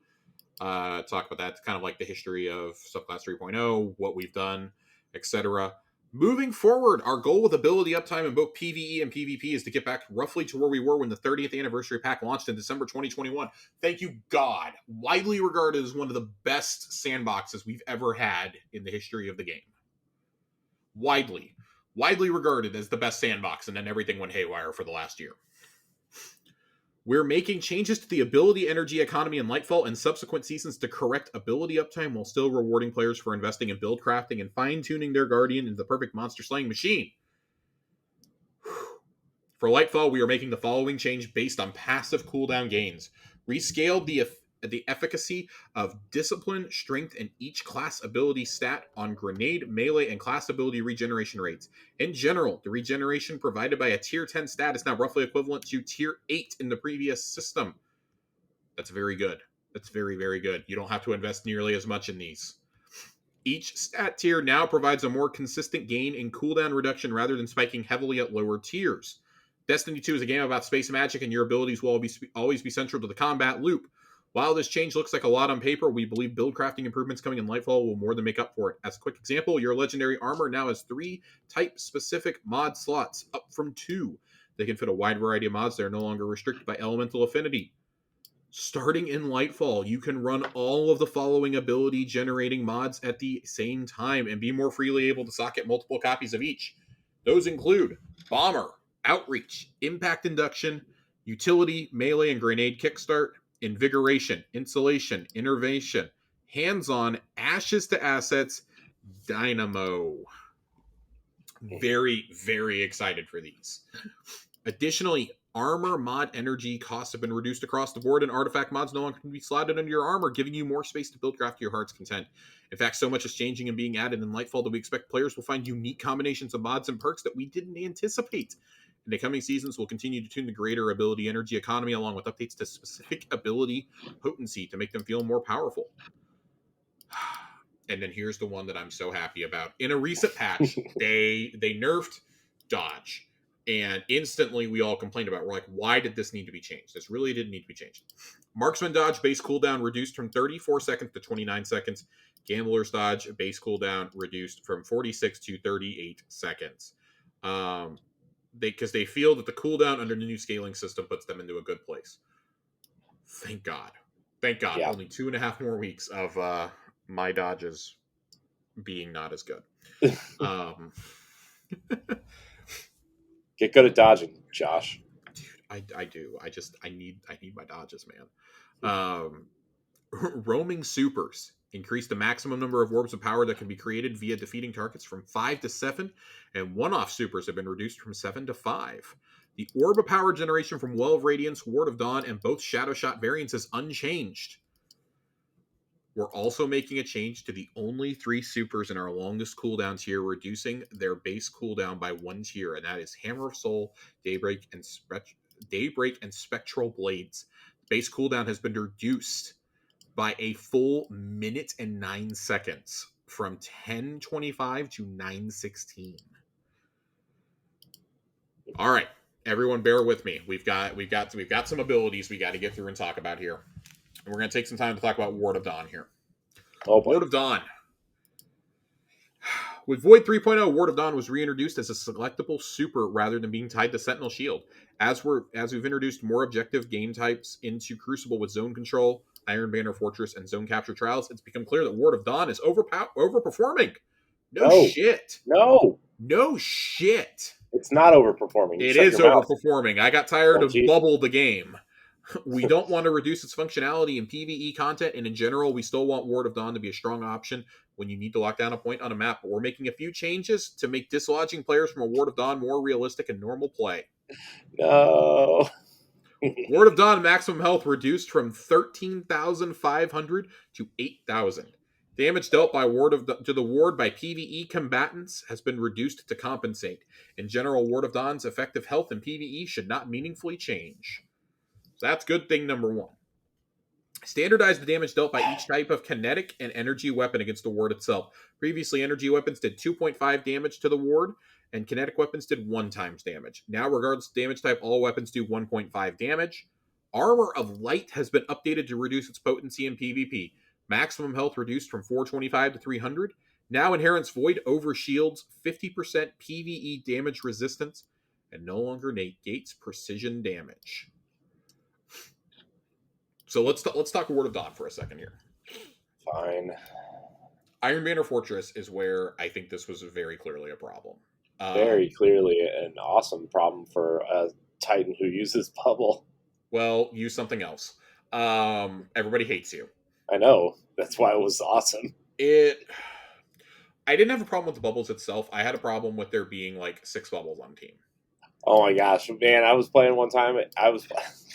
to talk about that. It's kind of like the history of Subclass 3.0, what we've done, etc. Moving forward, our goal with ability uptime in both PvE and PvP is to get back roughly to where we were when the 30th anniversary pack launched in December 2021. Thank you, God. Widely regarded as one of the best sandboxes we've ever had in the history of the game. Widely regarded as the best sandbox, and then everything went haywire for the last year. We're making changes to the ability, energy, economy, and Lightfall in subsequent seasons to correct ability uptime while still rewarding players for investing in build crafting and fine-tuning their Guardian into the perfect monster-slaying machine. For Lightfall, we are making the following change based on passive cooldown gains. Rescaled the efficacy of Discipline, Strength, and each class ability stat on Grenade, Melee, and class ability regeneration rates. In general, the regeneration provided by a Tier 10 stat is now roughly equivalent to Tier 8 in the previous system. That's very good. That's very, very good. You don't have to invest nearly as much in these. Each stat tier now provides a more consistent gain in cooldown reduction rather than spiking heavily at lower tiers. Destiny 2 is a game about space magic, and your abilities will always be central to the combat loop. While this change looks like a lot on paper, we believe build crafting improvements coming in Lightfall will more than make up for it. As a quick example, your legendary armor now has 3 type-specific mod slots, up from 2. They can fit a wide variety of mods that are no longer restricted by elemental affinity. Starting in Lightfall, you can run all of the following ability generating mods at the same time and be more freely able to socket multiple copies of each. Those include Bomber, Outreach, Impact Induction, Utility, Melee and Grenade Kickstart, Invigoration, Insulation, Innervation, Hands-On, Ashes to Assets, Dynamo. Very, very excited for these. Additionally, armor mod energy costs have been reduced across the board, and artifact mods no longer can be slotted under your armor, giving you more space to build craft to your heart's content. In fact, so much is changing and being added in Lightfall that we expect players will find unique combinations of mods and perks that we didn't anticipate. In the coming seasons, we'll continue to tune the greater ability energy economy along with updates to specific ability potency to make them feel more powerful. And then here's the one that I'm so happy about. In a recent patch, they nerfed dodge. And instantly we all complained about it. We're like, why did this need to be changed? This really didn't need to be changed. Marksman dodge base cooldown reduced from 34 seconds to 29 seconds. Gambler's dodge base cooldown reduced from 46 to 38 seconds. Because they feel that the cooldown under the new scaling system puts them into a good place. Thank God. Thank God. Yeah. Only 2.5 more weeks of my dodges being not as good. Get good at dodging, Josh. Dude, I do. I need my dodges, man. Roaming supers increase the maximum number of orbs of power that can be created via defeating targets from 5 to 7, and one-off supers have been reduced from 7 to 5. The orb of power generation from Well of Radiance, Ward of Dawn, and both Shadow Shot variants is unchanged. We're also making a change to the only 3 supers in our longest cooldown tier, reducing their base cooldown by 1 tier, and that is Hammer of Soul, Daybreak, and Spectral Blades. Base cooldown has been reduced by a full minute and 9 seconds, from 10:25 to 9:16. All right, everyone, bear with me. We've got some abilities we got to get through and talk about here. And we're going to take some time to talk about Ward of Dawn here. Oh, boy. Ward of Dawn. With Void 3.0, Ward of Dawn was reintroduced as a selectable super rather than being tied to Sentinel Shield. As we've introduced more objective game types into Crucible with Zone Control, Iron Banner Fortress, and Zone Capture Trials, it's become clear that Ward of Dawn is overperforming. No shit. No shit. It's not overperforming. It is overperforming. I got tired of Bubble the game. We don't want to reduce its functionality in PvE content, and in general, we still want Ward of Dawn to be a strong option when you need to lock down a point on a map. But we're making a few changes to make dislodging players from a Ward of Dawn more realistic and normal play. No. Ward of Dawn maximum health reduced from 13,500 to 8,000. Damage dealt to the ward by PvE combatants has been reduced to compensate. In general, Ward of Dawn's effective health in PvE should not meaningfully change. So that's good thing number 1. Standardize the damage dealt by each type of kinetic and energy weapon against the ward itself. Previously, energy weapons did 2.5 damage to the ward, and kinetic weapons did 1 times damage. Now, regardless of damage type, all weapons do 1.5 damage. Armor of Light has been updated to reduce its potency in PvP. Maximum health reduced from 425 to 300. Now inherits Void over Shields, 50% PvE damage resistance, and no longer negates precision damage. So let's talk Ward of Dawn for a second here. Fine. Iron Banner Fortress is where I think this was very clearly a problem. Very clearly an awesome problem for a Titan who uses Bubble. Well, use something else. Everybody hates you. I know. That's why it was awesome. It. I didn't have a problem with the bubbles itself. I had a problem with there being like 6 bubbles on team. Oh my gosh, man! I was playing one time. I was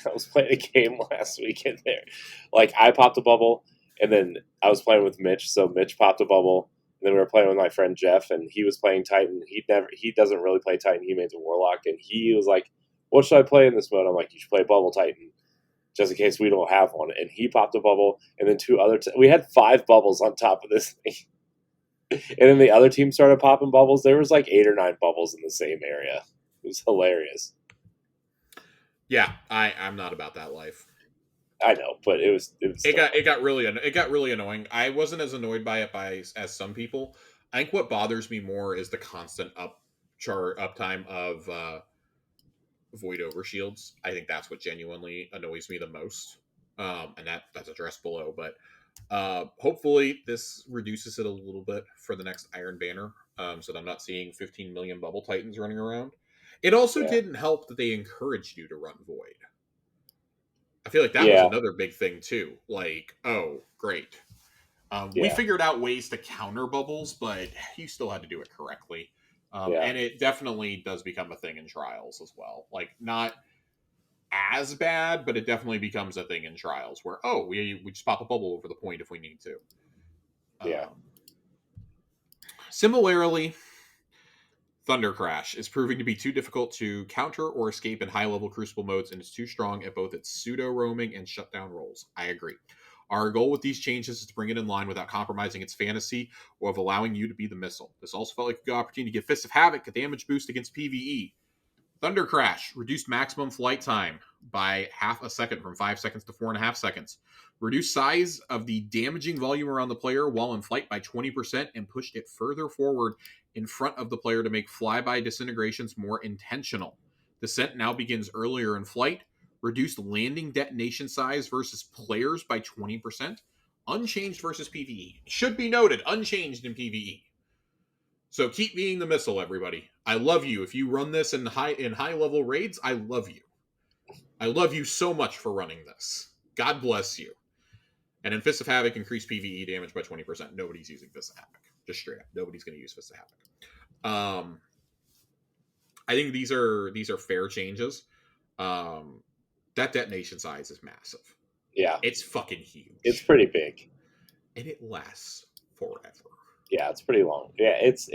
I was playing a game last weekend there. Like I popped a bubble, and then I was playing with Mitch. So Mitch popped a bubble, and then we were playing with my friend Jeff, and he was playing Titan. He doesn't really play Titan. He made a Warlock, and he was like, "What should I play in this mode?" I'm like, "You should play Bubble Titan, just in case we don't have one." And he popped a bubble, and then two other. We had 5 bubbles on top of this thing. And then the other team started popping bubbles. There was like 8 or 9 bubbles in the same area. It was hilarious. Yeah, I'm not about that life. I know, but it was it got really annoying. I wasn't as annoyed by it as some people. I think what bothers me more is the constant uptime of void overshields. I think that's what genuinely annoys me the most. And that's addressed below, but hopefully this reduces it a little bit for the next Iron Banner, so that I'm not seeing 15 million bubble titans running around. It also didn't help that they encouraged you to run void. I feel like that was another big thing too. Like, oh, great. We figured out ways to counter bubbles, but you still had to do it correctly. And it definitely does become a thing in trials as well. Like, not as bad, but it definitely becomes a thing in trials where, oh, we just pop a bubble over the point if we need to. Similarly, Thunder Crash is proving to be too difficult to counter or escape in high-level Crucible modes, and is too strong at both its pseudo-roaming and shutdown rolls. I agree. Our goal with these changes is to bring it in line without compromising its fantasy or of allowing you to be the missile. This also felt like a good opportunity to give Fist of Havoc a damage boost against PvE. Thunder Crash reduced maximum flight time by half a second from 5 seconds to 4.5 seconds. Reduced size of the damaging volume around the player while in flight by 20% and pushed it further forward in front of the player to make flyby disintegrations more intentional. Descent now begins earlier in flight. Reduced landing detonation size versus players by 20%. Unchanged versus PvE. Should be noted, unchanged in PvE. So keep being the missile, everybody. I love you. If you run this in high level raids, I love you. I love you so much for running this. God bless you. And in Fist of Havoc, increased PvE damage by 20%. Nobody's using Fist of Havoc. Just straight up. Nobody's going to use Fist of Havoc. I think these are fair changes. That detonation size is massive. Yeah. It's fucking huge. It's pretty big. And it lasts forever. Yeah, it's pretty long. Yeah, it's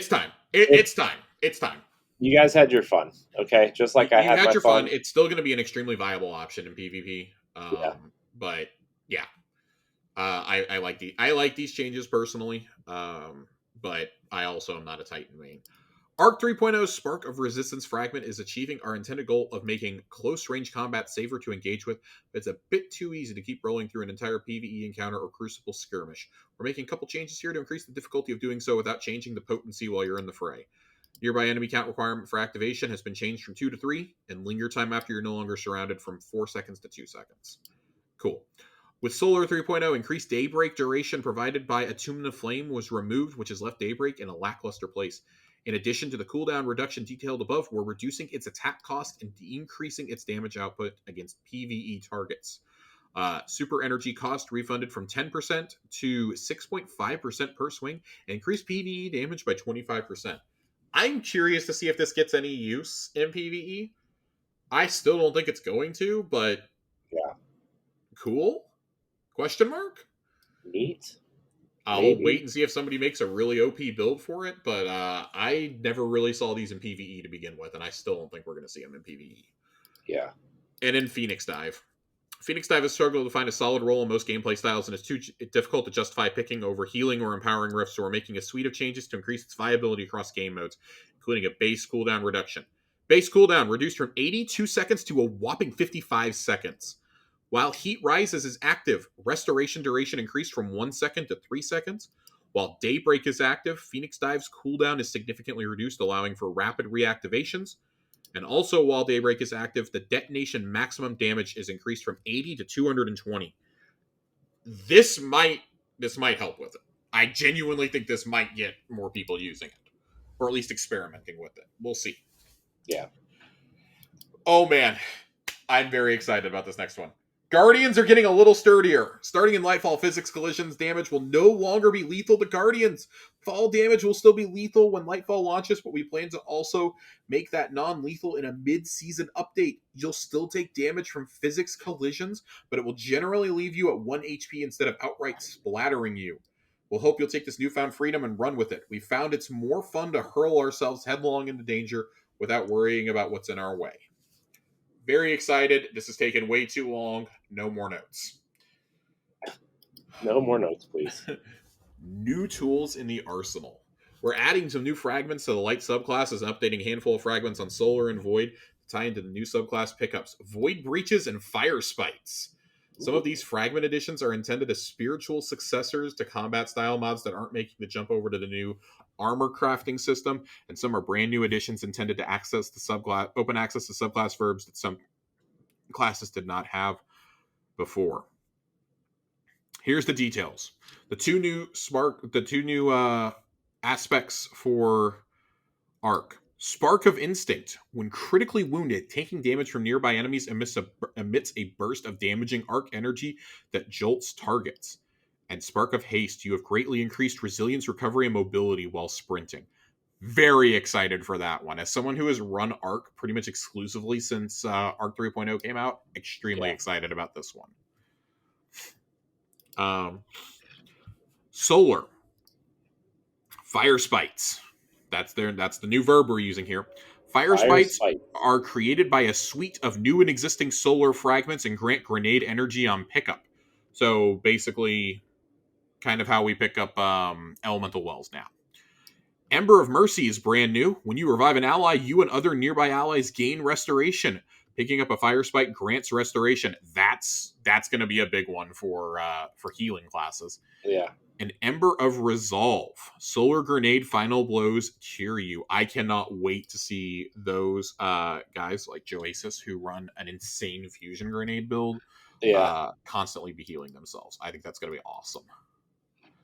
time. It's time. It's time. You guys had your fun, okay? Just like I had my your fun. It's still going to be an extremely viable option in PvP. But yeah, I like these changes personally. But I also am not a Titan main. Arc 3.0's Spark of Resistance Fragment is achieving our intended goal of making close-range combat safer to engage with, but it's a bit too easy to keep rolling through an entire PvE encounter or Crucible skirmish. We're making a couple changes here to increase the difficulty of doing so without changing the potency while you're in the fray. Nearby enemy count requirement for activation has been changed from 2 to 3, and linger time after you're no longer surrounded from 4 seconds to 2 seconds. Cool. With Solar 3.0, increased Daybreak duration provided by Attunement of Flame was removed, which has left Daybreak in a lackluster place. In addition to the cooldown reduction detailed above, we're reducing its attack cost and increasing its damage output against PvE targets. Super energy cost refunded from 10% to 6.5% per swing, and increased PvE damage by 25%. I'm curious to see if this gets any use in PvE. I still don't think it's going to, but yeah, cool? Question mark? Neat. I'll wait and see if somebody makes a really OP build for it, but I never really saw these in PvE to begin with, and I still don't think we're going to see them in PvE. Yeah. And in Phoenix Dive. Phoenix Dive has struggled to find a solid role in most gameplay styles, and it's too difficult to justify picking over healing or empowering rifts, so we're making a suite of changes to increase its viability across game modes, including a base cooldown reduction. Base cooldown reduced from 82 seconds to a whopping 55 seconds. While Heat Rises is active, Restoration duration increased from 1 second to 3 seconds. While Daybreak is active, Phoenix Dive's cooldown is significantly reduced, allowing for rapid reactivations. And also, while Daybreak is active, the detonation maximum damage is increased from 80 to 220. This might help with it. I genuinely think this might get more people using it, or at least experimenting with it. We'll see. Yeah. Oh man, I'm very excited about this next one. Guardians are getting a little sturdier. Starting in Lightfall, physics collisions damage will no longer be lethal to Guardians. Fall damage will still be lethal when Lightfall launches, but we plan to also make that non-lethal in a mid-season update. You'll still take damage from physics collisions, but it will generally leave you at 1 HP instead of outright splattering you. We'll hope you'll take this newfound freedom and run with it. We found it's more fun to hurl ourselves headlong into danger without worrying about what's in our way. Very excited. This has taken way too long. No more notes. No more notes, please. New tools in the arsenal. We're adding some new fragments to the light subclasses and updating a handful of fragments on Solar and Void to tie into the new subclass pickups. Void Breaches and Fire Spites. Some of these fragment additions are intended as spiritual successors to combat style mods that aren't making the jump over to the new armor crafting system, and some are brand new additions intended to access the subclass, open access to subclass verbs that some classes did not have before. Here's the details. The two new aspects for Arc. Spark of Instinct. When critically wounded, taking damage from nearby enemies emits a burst of damaging arc energy that jolts targets. And Spark of Haste. You have greatly increased resilience, recovery, and mobility while sprinting. Very excited for that one. As someone who has run Arc pretty much exclusively since Arc 3.0 came out, extremely excited about this one. Solar. Fire Spites. That's the new verb we're using here. Fire Spites are created by a suite of new and existing solar fragments and grant grenade energy on pickup. So basically, kind of how we pick up elemental wells now. Ember of Mercy is brand new. When you revive an ally, you and other nearby allies gain restoration. Picking up a Fire Spite grants restoration. That's going to be a big one for healing classes. Yeah. An Ember of Resolve. Solar Grenade Final Blows cure you. I cannot wait to see those guys like Joasis who run an insane fusion grenade build constantly be healing themselves. I think that's going to be awesome.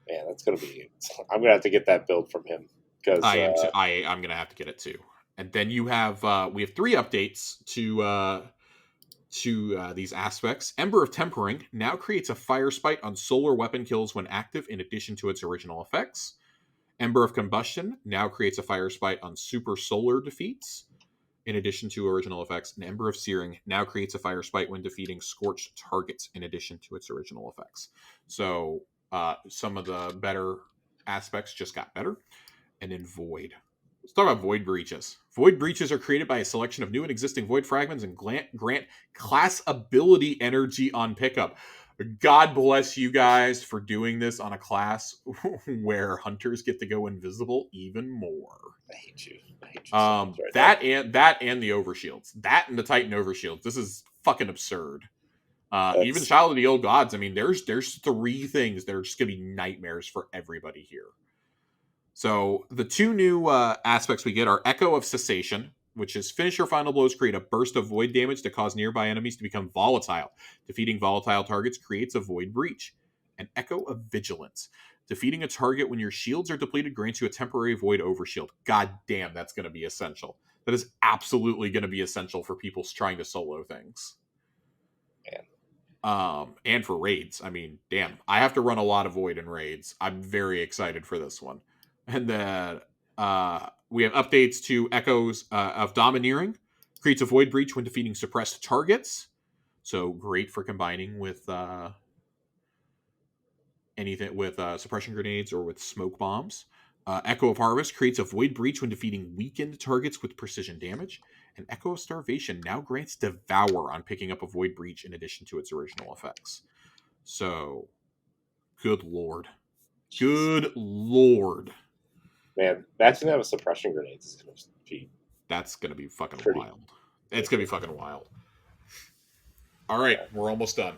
Man, that's going to be... I'm going to have to get that build from him. I'm going to have to get it too. And then you have... we have 3 updates to these aspects. Ember of Tempering now creates a Fire Spite on solar weapon kills when active in addition to its original effects. Ember of Combustion now creates a Fire Spite on super solar defeats in addition to original effects. And Ember of Searing now creates a Fire Spite when defeating scorched targets in addition to its original effects. So some of the better aspects just got better. And then Void. Let's talk about Void Breaches. Void Breaches are created by a selection of new and existing Void fragments and grant class ability energy on pickup. God bless you guys for doing this on a class where hunters get to go invisible even more. I hate you. That and the overshields. That and the Titan overshields. This is fucking absurd. Even Child of the Old Gods. I mean, there's 3 things that are just gonna be nightmares for everybody here. So the 2 new aspects we get are Echo of Cessation, which is finish your final blows create a burst of void damage to cause nearby enemies to become volatile. Defeating volatile targets creates a void breach. And Echo of Vigilance. Defeating a target when your shields are depleted grants you a temporary void overshield. God damn, that's going to be essential. That is absolutely going to be essential for people trying to solo things. And for raids. I mean, damn. I have to run a lot of void in raids. I'm very excited for this one. And then we have updates to Echoes of Domineering. Creates a void breach when defeating suppressed targets. So great for combining with anything with suppression grenades or with smoke bombs. Echo of Harvest creates a void breach when defeating weakened targets with precision damage. And Echo of Starvation now grants Devour on picking up a void breach in addition to its original effects. So, good lord. Good lord. Man, imagine that with suppression grenades. That's going to be fucking wild. It's going to be fucking wild. All right, we're almost done.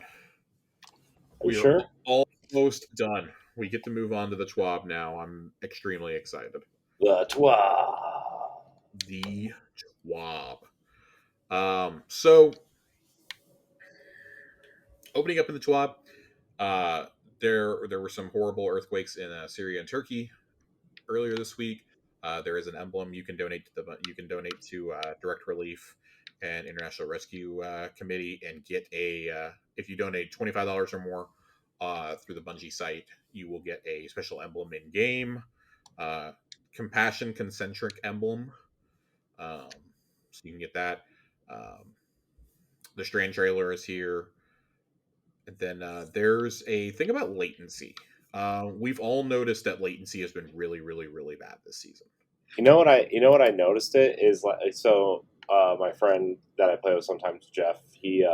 Are you sure? Almost done. We get to move on to the TWAB now. I'm extremely excited. The TWAB. The TWAB. So, opening up in the TWAB, there were some horrible earthquakes in Syria and Turkey earlier this week. There is an emblem you can donate to direct relief and International Rescue Committee, and get a if you donate $25 or more through the Bungie site, you will get a special emblem in game, compassion concentric emblem. So you can get that. The Strand trailer is here. And then there's a thing about latency. We've all noticed that latency has been really, really, really bad this season. You know what I noticed it is like so. My friend that I play with sometimes, Jeff, he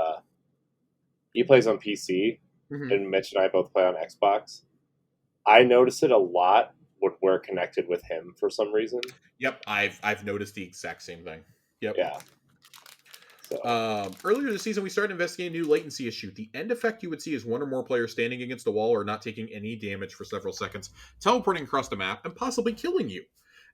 plays on PC, and Mitch and I both play on Xbox. I noticed it a lot when we're connected with him for some reason. Yep, I've noticed the exact same thing. Yep. Yeah. So. Earlier this season, we started investigating a new latency issue. The end effect you would see is one or more players standing against a wall or not taking any damage for several seconds, teleporting across the map, and possibly killing you.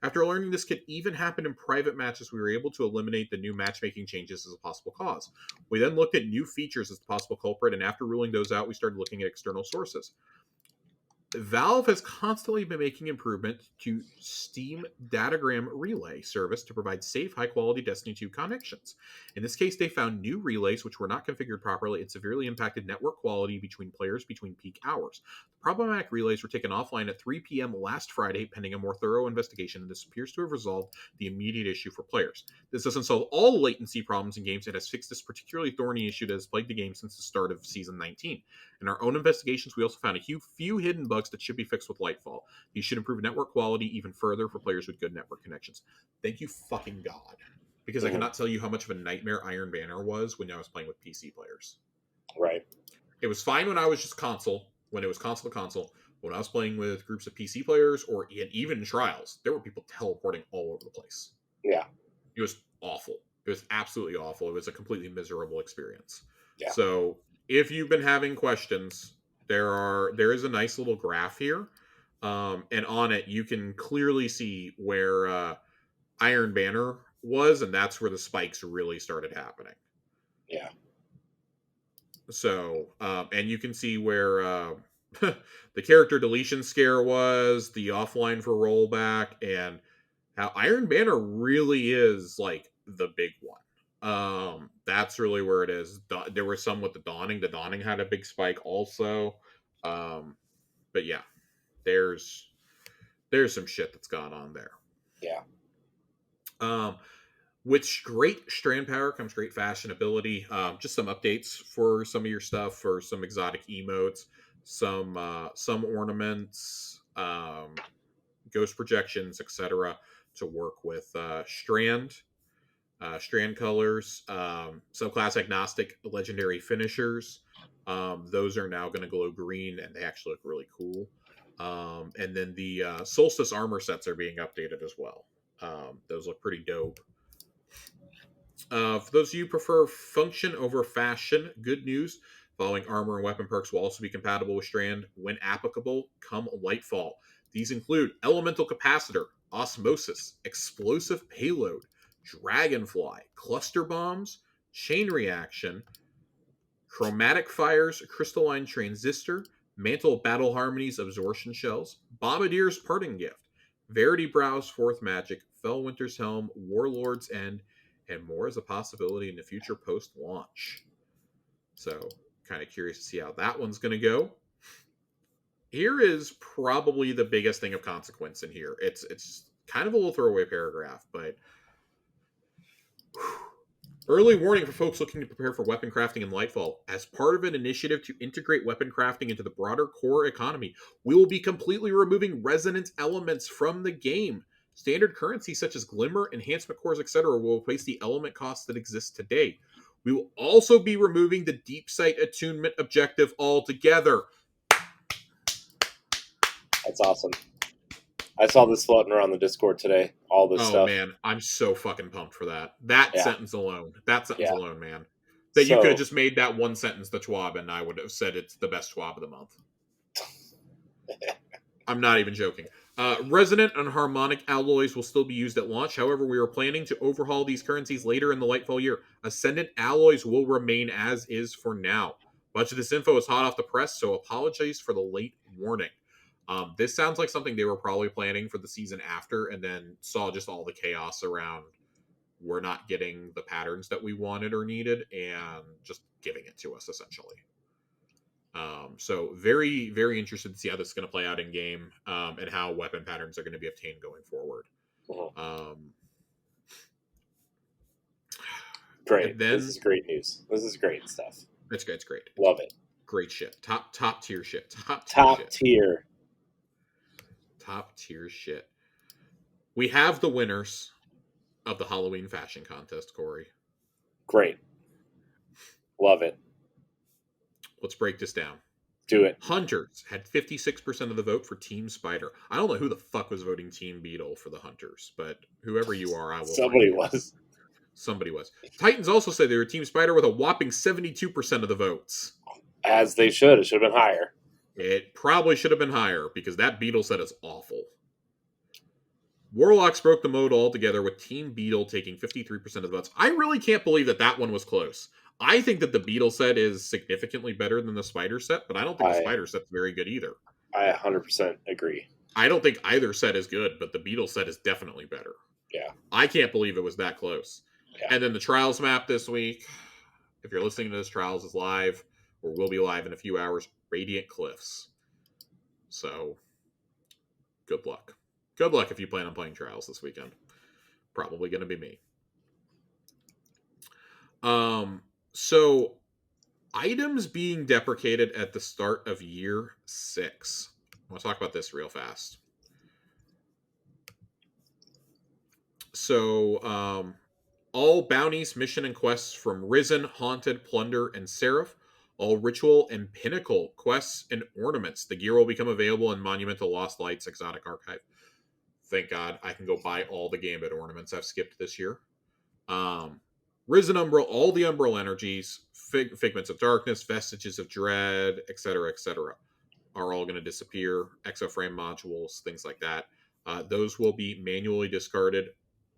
After learning this could even happen in private matches, we were able to eliminate the new matchmaking changes as a possible cause. We then looked at new features as the possible culprit, and after ruling those out, we started looking at external sources. Valve has constantly been making improvements to Steam Datagram Relay service to provide safe, high-quality Destiny 2 connections. In this case, they found new relays which were not configured properly and severely impacted network quality between players between peak hours. The problematic relays were taken offline at 3 p.m. last Friday, pending a more thorough investigation, and this appears to have resolved the immediate issue for players. This doesn't solve all the latency problems in games. It has fixed this particularly thorny issue that has plagued the game since the start of Season 19. In our own investigations, we also found a few hidden bugs that should be fixed with Lightfall. These should improve network quality even further for players with good network connections. Thank you fucking God. Because I cannot tell you how much of a nightmare Iron Banner was when I was playing with PC players. Right. It was fine when I was just console, when it was console to console. When I was playing with groups of PC players or even in trials, there were people teleporting all over the place. Yeah. It was awful. It was absolutely awful. It was a completely miserable experience. Yeah. So if you've been having questions, there is a nice little graph here, and on it you can clearly see where Iron Banner was, and that's where the spikes really started happening. Yeah. So and you can see where the character deletion scare was, the offline for rollback, and how Iron Banner really is like the big one. That's really where it is. There were some with the Dawning. The Dawning had a big spike also. But yeah, there's some shit that's gone on there. Yeah. With great strand power comes great fashionability. Just some updates for some of your stuff, for some exotic emotes, some ornaments, ghost projections, etc. to work with strand colors, subclass agnostic legendary finishers. Those are now going to glow green, and they actually look really cool. And then the solstice armor sets are being updated as well. Those look pretty dope. For those of you who prefer function over fashion, good news. Following armor and weapon perks will also be compatible with Strand when applicable come Lightfall. These include Elemental Capacitor, Osmosis, Explosive Payload, Dragonfly, Cluster Bombs, Chain Reaction, Chromatic Fires, Crystalline Transistor, Mantle Battle Harmonies, Absorption Shells, Bombardier's Parting Gift, Verity Brow's Fourth Magic, Fellwinter's Helm, Warlord's End, and more is a possibility in the future post-launch. So, kind of curious to see how that one's going to go. Here is probably the biggest thing of consequence in here. It's kind of a little throwaway paragraph, but early warning for folks looking to prepare for weapon crafting in Lightfall. As part of an initiative to integrate weapon crafting into the broader core economy, we will be completely removing resonance elements from the game. Standard currency such as glimmer, enhancement cores, etc. will replace the element costs that exist today. We will also be removing the deep sight attunement objective altogether. That's awesome. I saw this floating around the Discord today. All this stuff. Oh man, I'm so fucking pumped for that. That sentence alone. That sentence alone, man. That you could have just made that one sentence the TWAB, and I would have said it's the best TWAB of the month. I'm not even joking. Resonant and harmonic alloys will still be used at launch. However, we are planning to overhaul these currencies later in the Lightfall year. Ascendant alloys will remain as is for now. Much of this info is hot off the press, so apologies for the late warning. This sounds like something they were probably planning for the season after, and then saw just all the chaos around we're not getting the patterns that we wanted or needed, and just giving it to us essentially. So very, very interested to see how this is going to play out in game, and how weapon patterns are going to be obtained going forward. Great. Then, this is great news. This is great stuff. It's great. It's great. Love it. Great shit. Top tier shit. Top tier shit. We have the winners of the Halloween fashion contest, Corey. Great. Love it. Let's break this down. Do it. Hunters had 56% of the vote for Team Spider. I don't know who the fuck was voting Team Beetle for the Hunters, but whoever you are, I will. Somebody was. Somebody was. Titans also said they were Team Spider with a whopping 72% of the votes. As they should. It should have been higher. It probably should have been higher, because that Beetle set is awful. Warlocks broke the mode altogether, with Team Beetle taking 53% of the votes. I really can't believe that one was close. I think that the Beetle set is significantly better than the Spider set, but I don't think the Spider set's very good either. I 100% agree. I don't think either set is good, but the Beetle set is definitely better. Yeah. I can't believe it was that close. Yeah. And then the Trials map this week, if you're listening to this, Trials is live, or will be live in a few hours, Radiant Cliffs. So, good luck. Good luck if you plan on playing Trials this weekend. Probably going to be me. So, items being deprecated at the start of year 6. I want to talk about this real fast. So, all bounties, mission, and quests from Risen, Haunted, Plunder, and Seraph, all ritual and pinnacle quests and ornaments. The gear will become available in Monumental Lost Lights Exotic Archive. Thank God I can go buy all the Gambit ornaments I've skipped this year. Risen Umbral, all the Umbral energies, Figments of Darkness, Vestiges of Dread, etc., are all going to disappear. Exoframe modules, things like that. Those will be manually discarded.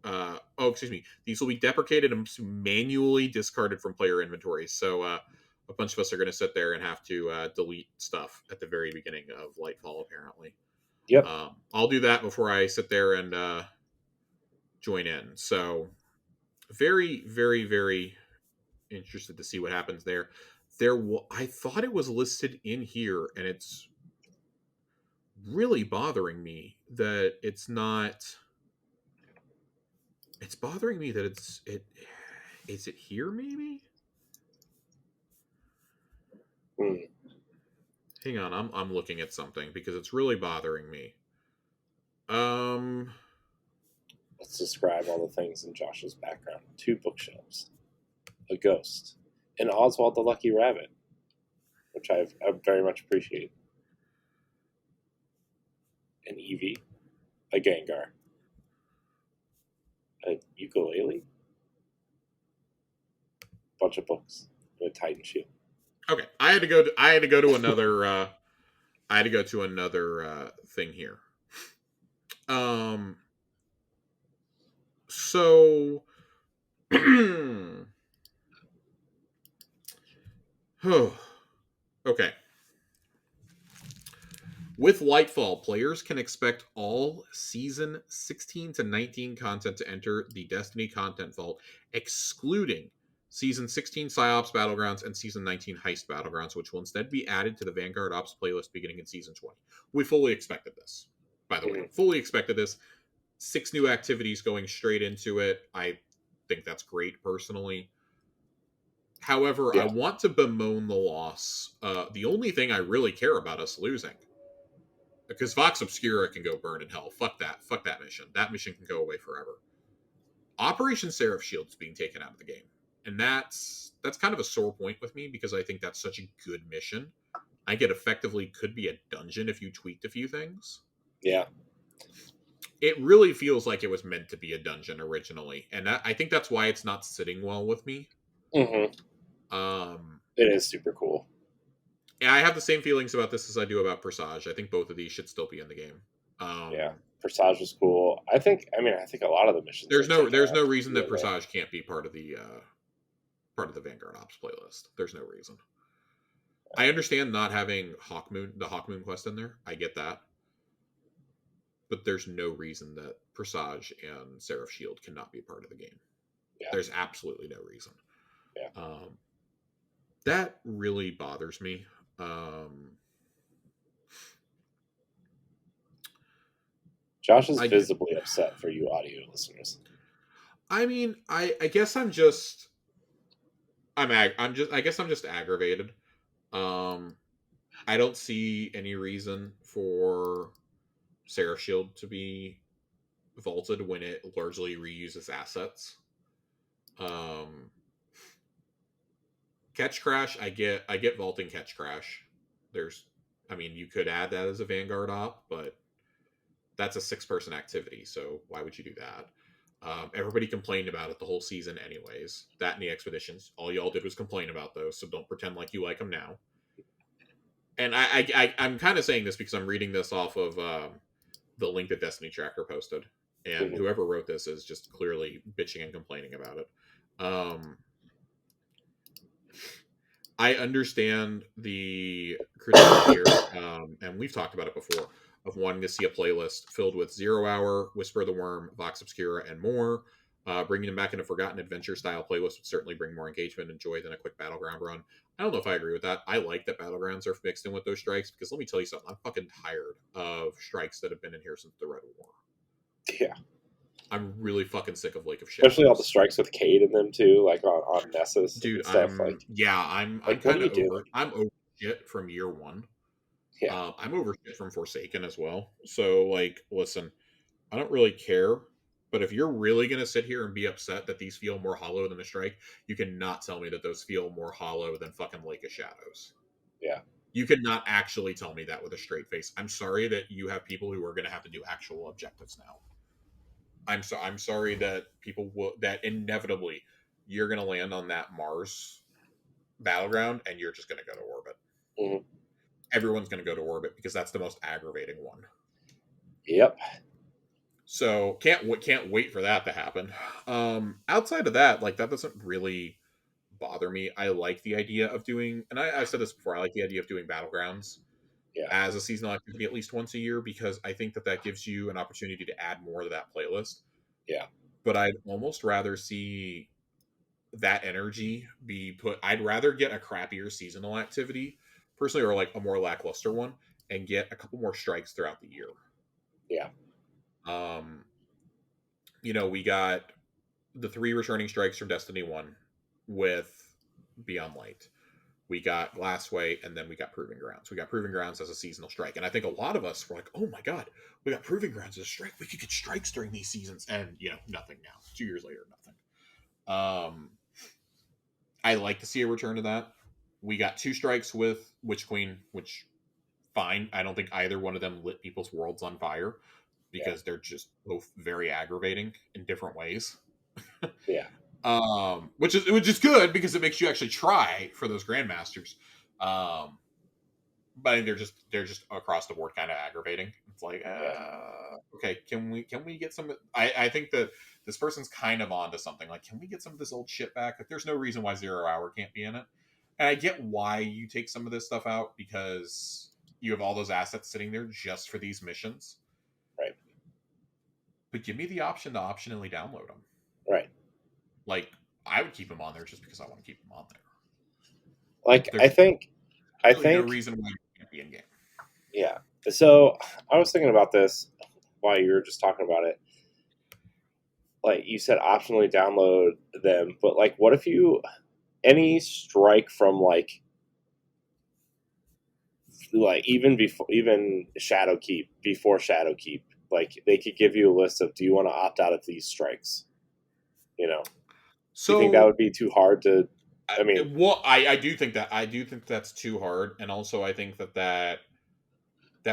These will be deprecated and manually discarded from player inventories. So a bunch of us are going to sit there and have to delete stuff at the very beginning of Lightfall, apparently. Yep. I'll do that before I sit there and join in. So very, very, very interested to see what happens there. I thought it was listed in here, and it's really bothering me that it's not. It's bothering me that is it here maybe? Hang on, I'm looking at something because it's really bothering me. Let's describe all the things in Josh's background. 2 bookshelves, a ghost, and Oswald the Lucky Rabbit, which I very much appreciate. An Eevee, a Gengar, a ukulele, bunch of books, and a Titan shield. Okay, I had to go to another. I had to go to another thing here. So, okay. With Lightfall, players can expect all Season 16 to 19 content to enter the Destiny Content Vault, excluding Season 16 PsyOps Battlegrounds and Season 19 Heist Battlegrounds, which will instead be added to the Vanguard Ops playlist beginning in Season 20. We fully expected this, by the way. Fully expected this. 6 new activities going straight into it. I think that's great, personally. However, I want to bemoan the loss. The only thing I really care about us losing, because Vox Obscura can go burn in hell. Fuck that. Fuck that mission. That mission can go away forever. Operation Seraph Shield's being taken out of the game. And that's kind of a sore point with me, because I think that's such a good mission. I think it effectively could be a dungeon if you tweaked a few things. Yeah. It really feels like it was meant to be a dungeon originally. And I think that's why it's not sitting well with me. Mm-hmm. It is super cool. Yeah, I have the same feelings about this as I do about Presage. I think both of these should still be in the game. Presage was cool. I think a lot of the missions. There's no reason that Presage can't be part of the Vanguard Ops playlist. There's no reason. I understand not having the Hawkmoon quest in there. I get that. But there's no reason that Presage and Seraph Shield cannot be part of the game. There's absolutely no reason. Yeah. That really bothers me. Josh is visibly upset for you audio listeners. I mean, I guess I'm just I guess I'm just aggravated. I don't see any reason for Sarah Shield to be vaulted when it largely reuses assets. Catch Crash, I get vaulting Catch Crash. I mean, you could add that as a Vanguard op, but that's a 6-person activity, so why would you do that? Everybody complained about it the whole season anyways. That and the Expeditions. All y'all did was complain about those, so don't pretend like you like them now. And I'm kind of saying this because I'm reading this off of the link that Destiny Tracker posted. And whoever wrote this is just clearly bitching and complaining about it. I understand the critique here, and we've talked about it before, of wanting to see a playlist filled with Zero Hour, Whisper of the Worm, Vox Obscura, and more. Bringing them back in a Forgotten Adventure style playlist would certainly bring more engagement and joy than a quick Battleground run. I don't know if I agree with that. I like that Battlegrounds are mixed in with those strikes, because let me tell you something. I'm fucking tired of strikes that have been in here since the Red War. Yeah. I'm really fucking sick of Lake of Shadows. Especially all the strikes with Cade in them too, like on Nessus. Dude, and stuff. I'm kind of over. I'm over shit from year one. Yeah. I'm over shit from Forsaken as well. So, like, listen, I don't really care. But if you're really gonna sit here and be upset that these feel more hollow than the strike, you cannot tell me that those feel more hollow than fucking Lake of Shadows. Yeah. You cannot actually tell me that with a straight face. I'm sorry that you have people who are gonna have to do actual objectives now. I'm sorry that that inevitably you're gonna land on that Mars battleground and you're just gonna go to orbit. Mm-hmm. Everyone's gonna go to orbit because that's the most aggravating one. Yep. So can't wait for that to happen. Outside of that, like, that doesn't really bother me. I like the idea of doing, and I said this before, I like the idea of doing battlegrounds as a seasonal activity at least once a year, because I think that gives you an opportunity to add more to that playlist. Yeah. But I'd almost rather see that energy be put. I'd rather get a crappier seasonal activity personally, or like a more lackluster one, and get a couple more strikes throughout the year. Yeah. We got the 3 returning strikes from Destiny 1 with Beyond Light. We got Glassway, and then we got Proving Grounds. We got Proving Grounds as a seasonal strike. And I think a lot of us were like, oh my god, we got Proving Grounds as a strike. We could get strikes during these seasons. And, nothing now. 2 years later, nothing. I like to see a return to that. We got 2 strikes with Witch Queen, which, fine. I don't think either one of them lit people's worlds on fire, because they're just both very aggravating in different ways. Yeah. Which is good, because it makes you actually try for those grandmasters. But I think they're just across the board kind of aggravating. It's like, okay, can we get some? I think that this person's kind of onto something. Like, can we get some of this old shit back? Like, there's no reason why 0 Hour can't be in it. And I get why you take some of this stuff out, because you have all those assets sitting there just for these missions. Right. But give me the option to optionally download them. Right. Like, I would keep them on there just because I want to keep them on there. Like, I think no reason why you can't be in game. Yeah. So I was thinking about this while you were just talking about it. Like, you said optionally download them, but like, what if any strike from like even Shadowkeep, before Shadowkeep, like, they could give you a list of, do you want to opt out of these strikes? So do you think that would be too hard to? I mean, I do think that's too hard, and also I think that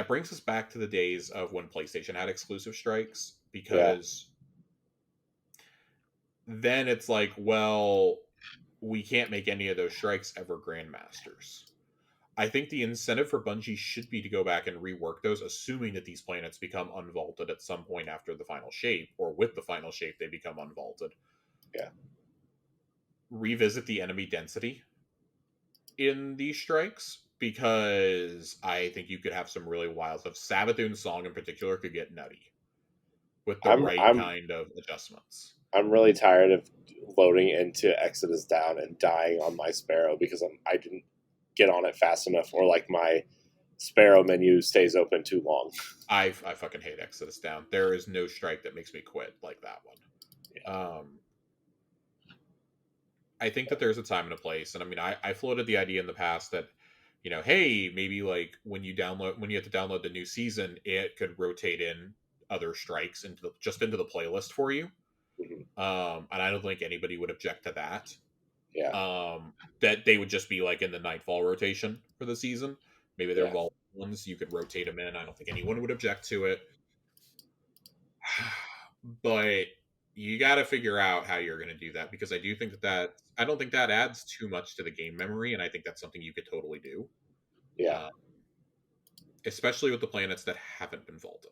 brings us back to the days of when PlayStation had exclusive strikes, because then it's like, well, we can't make any of those strikes ever Grandmasters. I think the incentive for Bungie should be to go back and rework those, assuming that these planets become unvaulted at some point after the final shape, or with the final shape they become unvaulted. Yeah. Revisit the enemy density in these strikes, because I think you could have some really wild stuff. Savathun's song in particular could get nutty. with the I'm right I'm kind of adjustments. I'm really tired of loading into Exodus down and dying on my Sparrow because I didn't get on it fast enough, or like my Sparrow menu stays open too long. I fucking hate Exodus down. There is no strike that makes me quit like that one. I think that there's a time and a place, and I mean, I floated the idea in the past that, hey, maybe like when you have to download the new season, it could rotate in other strikes into the playlist for you. Mhm. And I don't think anybody would object to that. Yeah, That they would just be like in the Nightfall rotation for the season. Maybe they're yeah, vault ones, you could rotate them in. I don't think anyone would object to it. But you got to figure out how you're going to do that, because I do think I don't think that adds too much to the game memory, and I think that's something you could totally do, yeah, uh, especially with the planets that haven't been vaulted.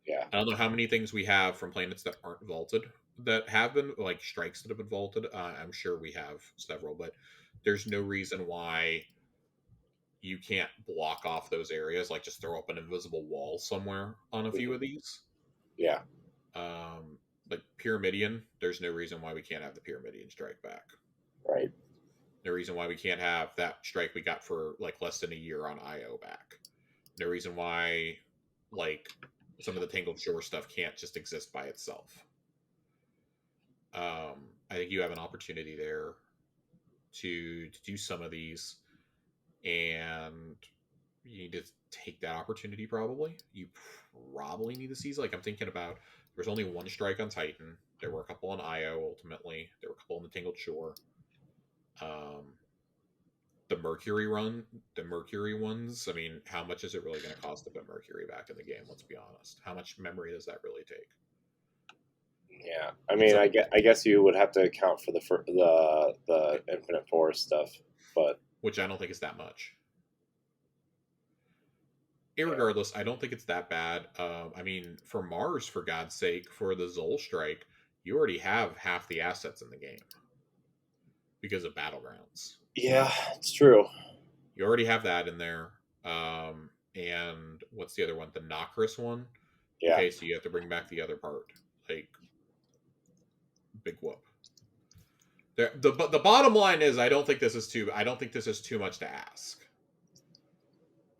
yeah. I don't know how many things we have from planets that aren't vaulted that have been, like, strikes that have been vaulted. I'm sure we have several, but there's no reason why you can't block off those areas, like just throw up an invisible wall somewhere on a few Mhm. of these. Yeah, Um, like Pyramidion, there's no reason why we can't have the Pyramidion strike back. right. No reason why we can't have that strike we got for like less than a year on IO back. No reason why, like, some of the Tangled Shore stuff can't just exist by itself. I think you have an opportunity there to do some of these, and you need to take that opportunity. Probably you probably need to seize. Like, I'm thinking about, there's only one strike on Titan. There were a couple on IO. Ultimately, there were a couple on the Tangled Shore. Um, the Mercury ones. I mean, how much is it really going to cost to put Mercury back in the game? Let's be honest. How much memory does that really take? Yeah, I It's mean, a I guess you would have to account for the Infinite Forest stuff, but which I don't think is that much. yeah, Irregardless, I don't think it's that bad. I mean, for Mars, for God's sake, for the Zol strike, you already have half the assets in the game because of Battlegrounds. yeah, it's true. You already have that in there. And what's the other one? The Nokris one. Yeah, Okay, so you have to bring back the other part. Like, big whoop. The bottom line is, I don't think this is too much to ask.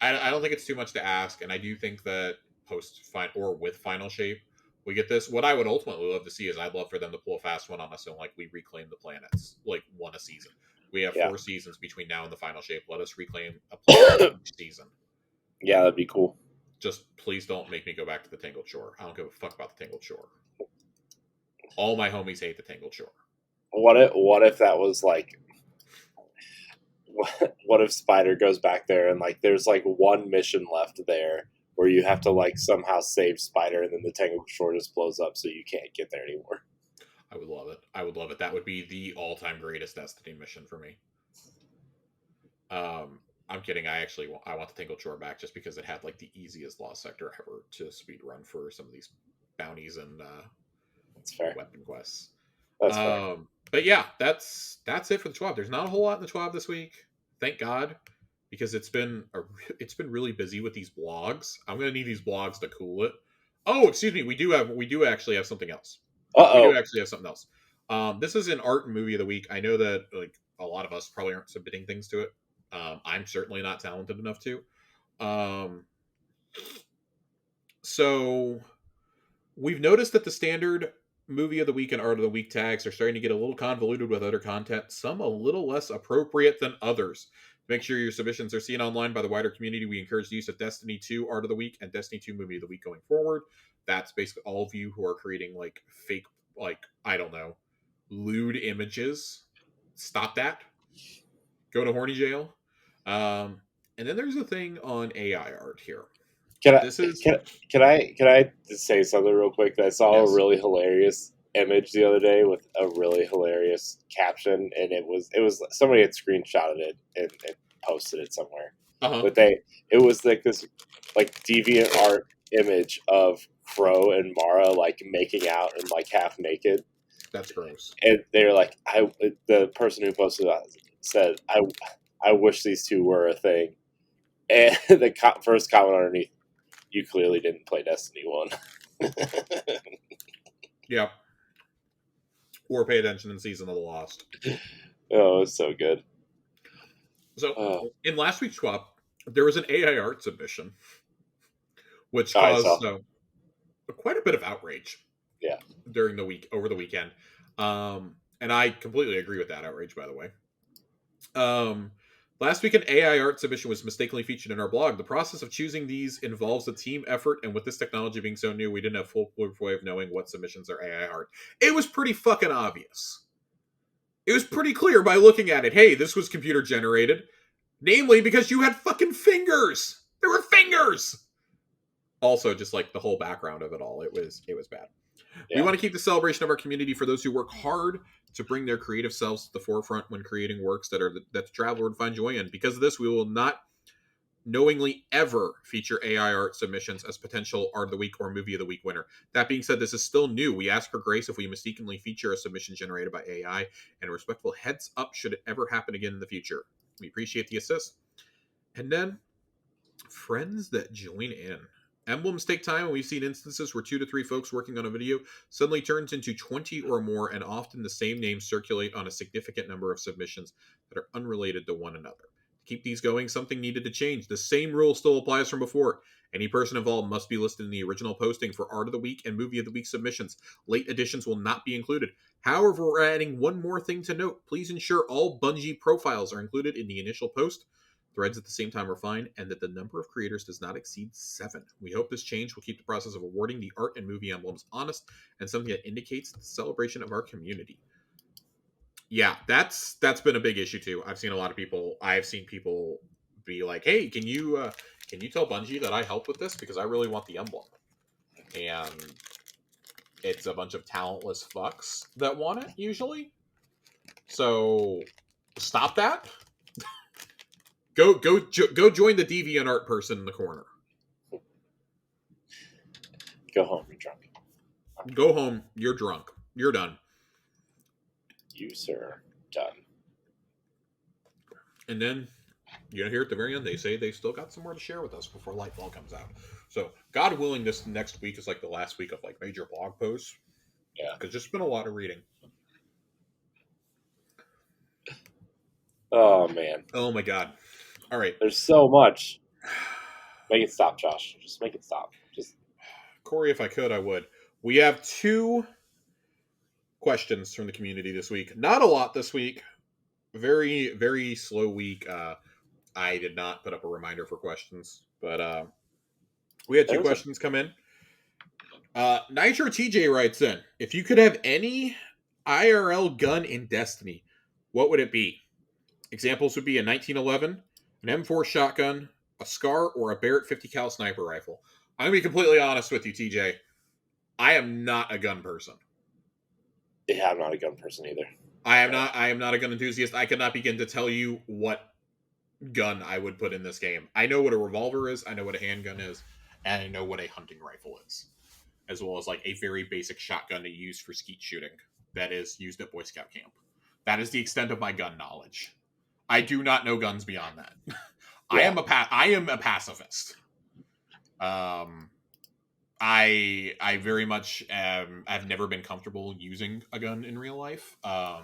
I don't think it's too much to ask, and I do think that with final shape, we get this. What I would ultimately love to see is, I'd love for them to pull a fast one on us and, like, we reclaim the planets, like, one a season. We have yeah, 4 seasons between now and the final shape. Let us reclaim a planet each season. yeah. That'd be cool. Just please don't make me go back to the Tangled Shore. I don't give a fuck about the Tangled Shore. All my homies hate the Tangled Shore. What if that was like, what if Spider goes back there and like there's like one mission left there where you have to like somehow save Spider, and then the Tangled Shore just blows up, so you can't get there anymore. I would love it. I would love it. That would be the all-time greatest Destiny mission for me. I'm kidding. I want the Tangled Shore back, just because it had like the easiest lost sector ever to speed run for some of these bounties and That's fair. weapon quests. That's fair. But yeah, that's it for the TWAB. There's not a whole lot in the TWAB this week, thank God, because it's been really busy with these blogs. I'm gonna need these blogs to cool it. Oh, excuse me. We do actually have something else. We do Uh actually have something else. This is an art and movie of the week. I know that, like, a lot of us probably aren't submitting things to it. I'm certainly not talented enough to. Um, so we've noticed that the standard movie of the week and art of the week tags are starting to get a little convoluted with other content, some a little less appropriate than others. Make sure your submissions are seen online by the wider community. We encourage the use of Destiny 2 Art of the Week and Destiny 2 Movie of the Week going forward. That's basically all of you who are creating, like, fake, like, I don't know, lewd images. Stop that. Go to horny jail. And then there's a thing on AI art here. Can I This is can can I just say something real quick? I saw a yes. really hilarious image the other day with a really hilarious caption, and it was somebody had screenshotted it and posted it somewhere. Uh-huh. But it was like this like deviant art image of Crow and Mara like making out and like half naked, That's gross. and they're like, the person who posted that said, I wish these two were a thing, and the first comment underneath, you clearly didn't play Destiny 1. Yep. Or pay attention in Season of the Lost. Oh, it's so good. So, in last week's TWAB, there was an AI art submission, which I saw. caused quite a bit of outrage. Yeah. During the week, over the weekend. And I completely agree with that outrage, by the way. Last week, an AI art submission was mistakenly featured in our blog. The process of choosing these involves a team effort, and with this technology being so new, we didn't have full way of knowing what submissions are AI art. It was pretty fucking obvious. It was pretty clear by looking at it. Hey, this was computer generated. Namely, because you had fucking fingers. There were fingers. Also, just like the whole background of it all, it was bad. Yeah. We want to keep the celebration of our community for those who work hard to bring their creative selves to the forefront when creating works that the traveler would find joy in. Because of this, we will not knowingly ever feature AI art submissions as potential Art of the Week or Movie of the Week winner. That being said, this is still new. We ask for grace if we mistakenly feature a submission generated by AI, and a respectful heads up should it ever happen again in the future. We appreciate the assist. And then, friends that join in. Emblems take time, and we've seen instances where 2 to 3 folks working on a video suddenly turns into 20 or more, and often the same names circulate on a significant number of submissions that are unrelated to one another. To keep these going, something needed to change. The same rule still applies from before. Any person involved must be listed in the original posting for Art of the Week and Movie of the Week submissions. Late additions will not be included. However, we're adding one more thing to note. Please ensure all Bungie profiles are included in the initial post. Threads at the same time are fine, and that the number of creators does not exceed 7. We hope this change will keep the process of awarding the art and movie emblems honest and something that indicates the celebration of our community. Yeah, that's been a big issue too. I've seen people be like, "Hey, can you tell Bungie that I helped with this because I really want the emblem?" And it's a bunch of talentless fucks that want it usually. So stop that. Go join the DeviantArt person in the corner. Go home, you're drunk. Go home, you're drunk. You're done. You, sir, done. And then, here at the very end, they say they still got some more to share with us before Lightfall comes out. So, God willing, this next week is like the last week of like major blog posts. Yeah. Because there's been a lot of reading. Oh, man. Oh, my God. All right. There's so much. Make it stop, Josh. Just make it stop. Corey, if I could, I would. We have 2 questions from the community this week. Not a lot this week. Very, very slow week. I did not put up a reminder for questions, but we had 2 questions come in. Nitro TJ writes in, if you could have any IRL gun in Destiny, what would it be? Examples would be a 1911, an M4 shotgun, a SCAR, or a Barrett 50 cal sniper rifle. I'm going to be completely honest with you, TJ. I am not a gun person. Yeah, I'm not a gun person either. I am not a gun enthusiast. I cannot begin to tell you what gun I would put in this game. I know what a revolver is, I know what a handgun is, and I know what a hunting rifle is. As well as like a very basic shotgun to use for skeet shooting that is used at Boy Scout camp. That is the extent of my gun knowledge. I do not know guns beyond that. Yeah. I am a pacifist. I very much I've never been comfortable using a gun in real life. I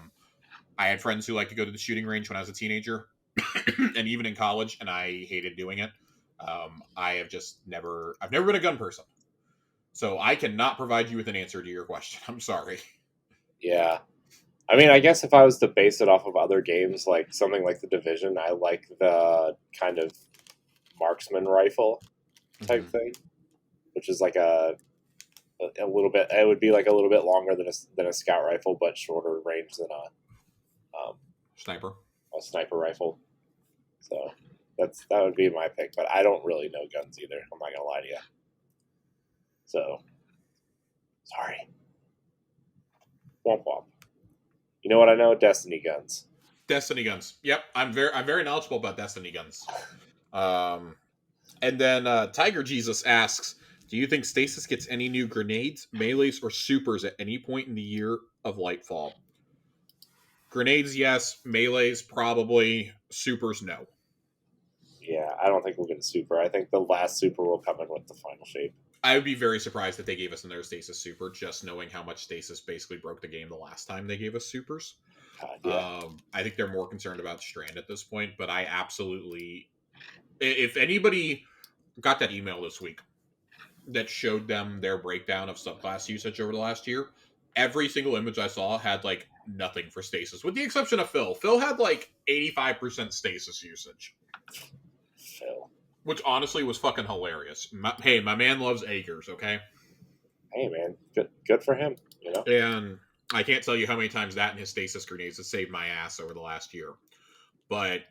had friends who liked to go to the shooting range when I was a teenager and even in college, and I hated doing it. I've never been a gun person. So I cannot provide you with an answer to your question. I'm sorry. Yeah. I mean, I guess if I was to base it off of other games, like something like The Division, I like the kind of marksman rifle type thing, which is like a little bit. It would be like a little bit longer than a scout rifle, but shorter range than a sniper rifle. So that would be my pick. But I don't really know guns either. I'm not gonna lie to you. So sorry. Womp womp. You know what I know? Destiny guns. Destiny guns. Yep, I'm very knowledgeable about Destiny guns. And then Tiger Jesus asks, do you think Stasis gets any new grenades, melees, or supers at any point in the year of Lightfall? Grenades, yes. Melees, probably. Supers, no. Yeah, I don't think we'll get a super. I think the last super will come in with the final shape. I would be very surprised if they gave us another Stasis Super, just knowing how much Stasis basically broke the game the last time they gave us Supers. God, yeah. I think they're more concerned about Strand at this point, but I absolutely... If anybody got that email this week that showed them their breakdown of subclass usage over the last year, every single image I saw had, like, nothing for Stasis, with the exception of Phil. Phil had, like, 85% Stasis usage. Phil. Which honestly was fucking hilarious. Hey, my man loves acres, okay? Hey, man. Good for him, you know? And I can't tell you how many times that and his stasis grenades has saved my ass over the last year. But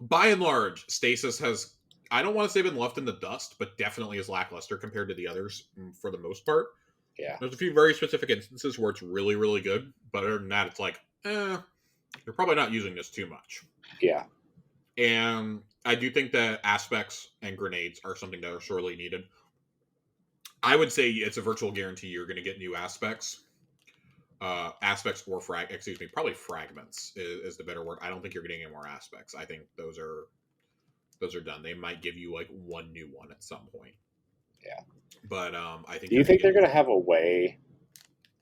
by and large, stasis has, I don't want to say been left in the dust, but definitely is lackluster compared to the others for the most part. Yeah. There's a few very specific instances where it's really, really good. But other than that, it's like, you're probably not using this too much. Yeah. And I do think that aspects and grenades are something that are sorely needed. I would say it's a virtual guarantee you're going to get new aspects. Aspects or probably fragments is the better word. I don't think you're getting any more aspects. I think those are done. They might give you like one new one at some point. Yeah. But I think. Do you think they're going to have a way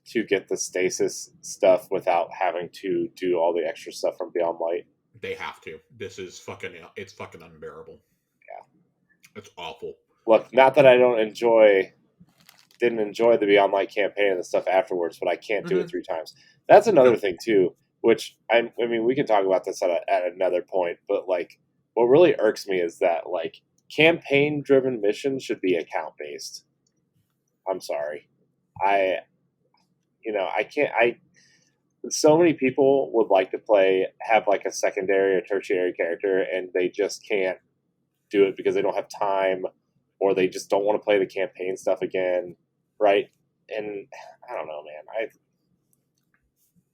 to get the stasis stuff without having to do all the extra stuff from Beyond Light? They have to. This is fucking. It's fucking unbearable. Yeah. It's awful. Look, not that I didn't enjoy the Beyond Light campaign and the stuff afterwards, but I can't do it 3 times. That's another thing too, which I mean, we can talk about this at another point, but like, what really irks me is that like campaign-driven missions should be account-based. I'm sorry, I can't. So many people would like to have like a secondary or tertiary character, and they just can't do it because they don't have time, or they just don't want to play the campaign stuff again, right? And I don't know, man.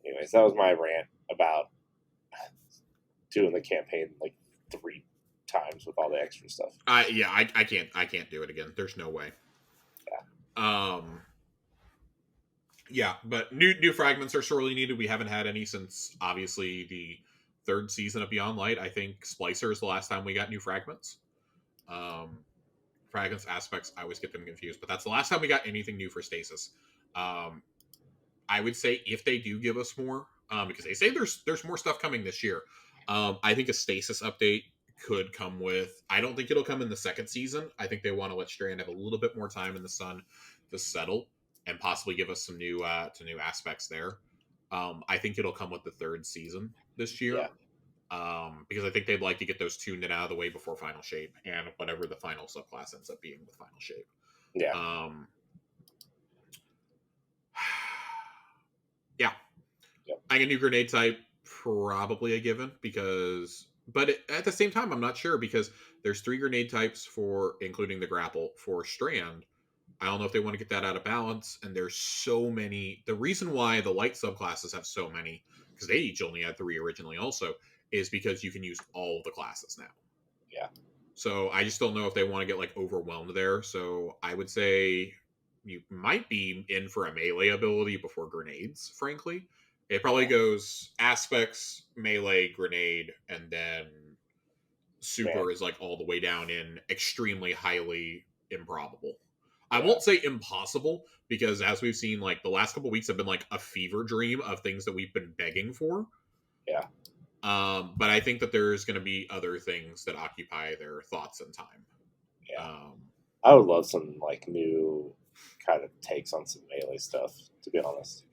Anyways, that was my rant about doing the campaign like 3 times with all the extra stuff. I can't do it again. There's no way. Yeah. Yeah, but new fragments are sorely needed. We haven't had any since obviously the 3rd season of Beyond Light. I think Splicer is the last time we got new fragments. Fragments, aspects, I always get them confused, but that's the last time we got anything new for stasis. I would say if they do give us more, because they say there's more stuff coming this year. I think a stasis update could come with. I don't think it'll come in the 2nd season. I think they want to let Strand have a little bit more time in the sun to settle and possibly give us some new aspects there. I think it'll come with the 3rd season this year. Yeah. Because I think they'd like to get those tuned out of the way before Final Shape and whatever the final subclass ends up being with Final Shape. Yeah. Yeah. Yep. I think a new grenade type, probably a given, but at the same time, I'm not sure because there's 3 grenade types including the grapple for Strand. I don't know if they want to get that out of balance, and there's so many. The reason why the light subclasses have so many, because they each only had 3 originally also, is because you can use all of the classes now. Yeah. So I just don't know if they want to get like overwhelmed there. So I would say you might be in for a melee ability before grenades, frankly. It probably goes aspects, melee, grenade, and then super is like all the way down in extremely highly improbable. I won't say impossible, because as we've seen, like the last couple weeks have been like a fever dream of things that we've been begging for. Yeah. But I think that there's going to be other things that occupy their thoughts and time. Yeah. I would love some like new kind of takes on some melee stuff, to be honest.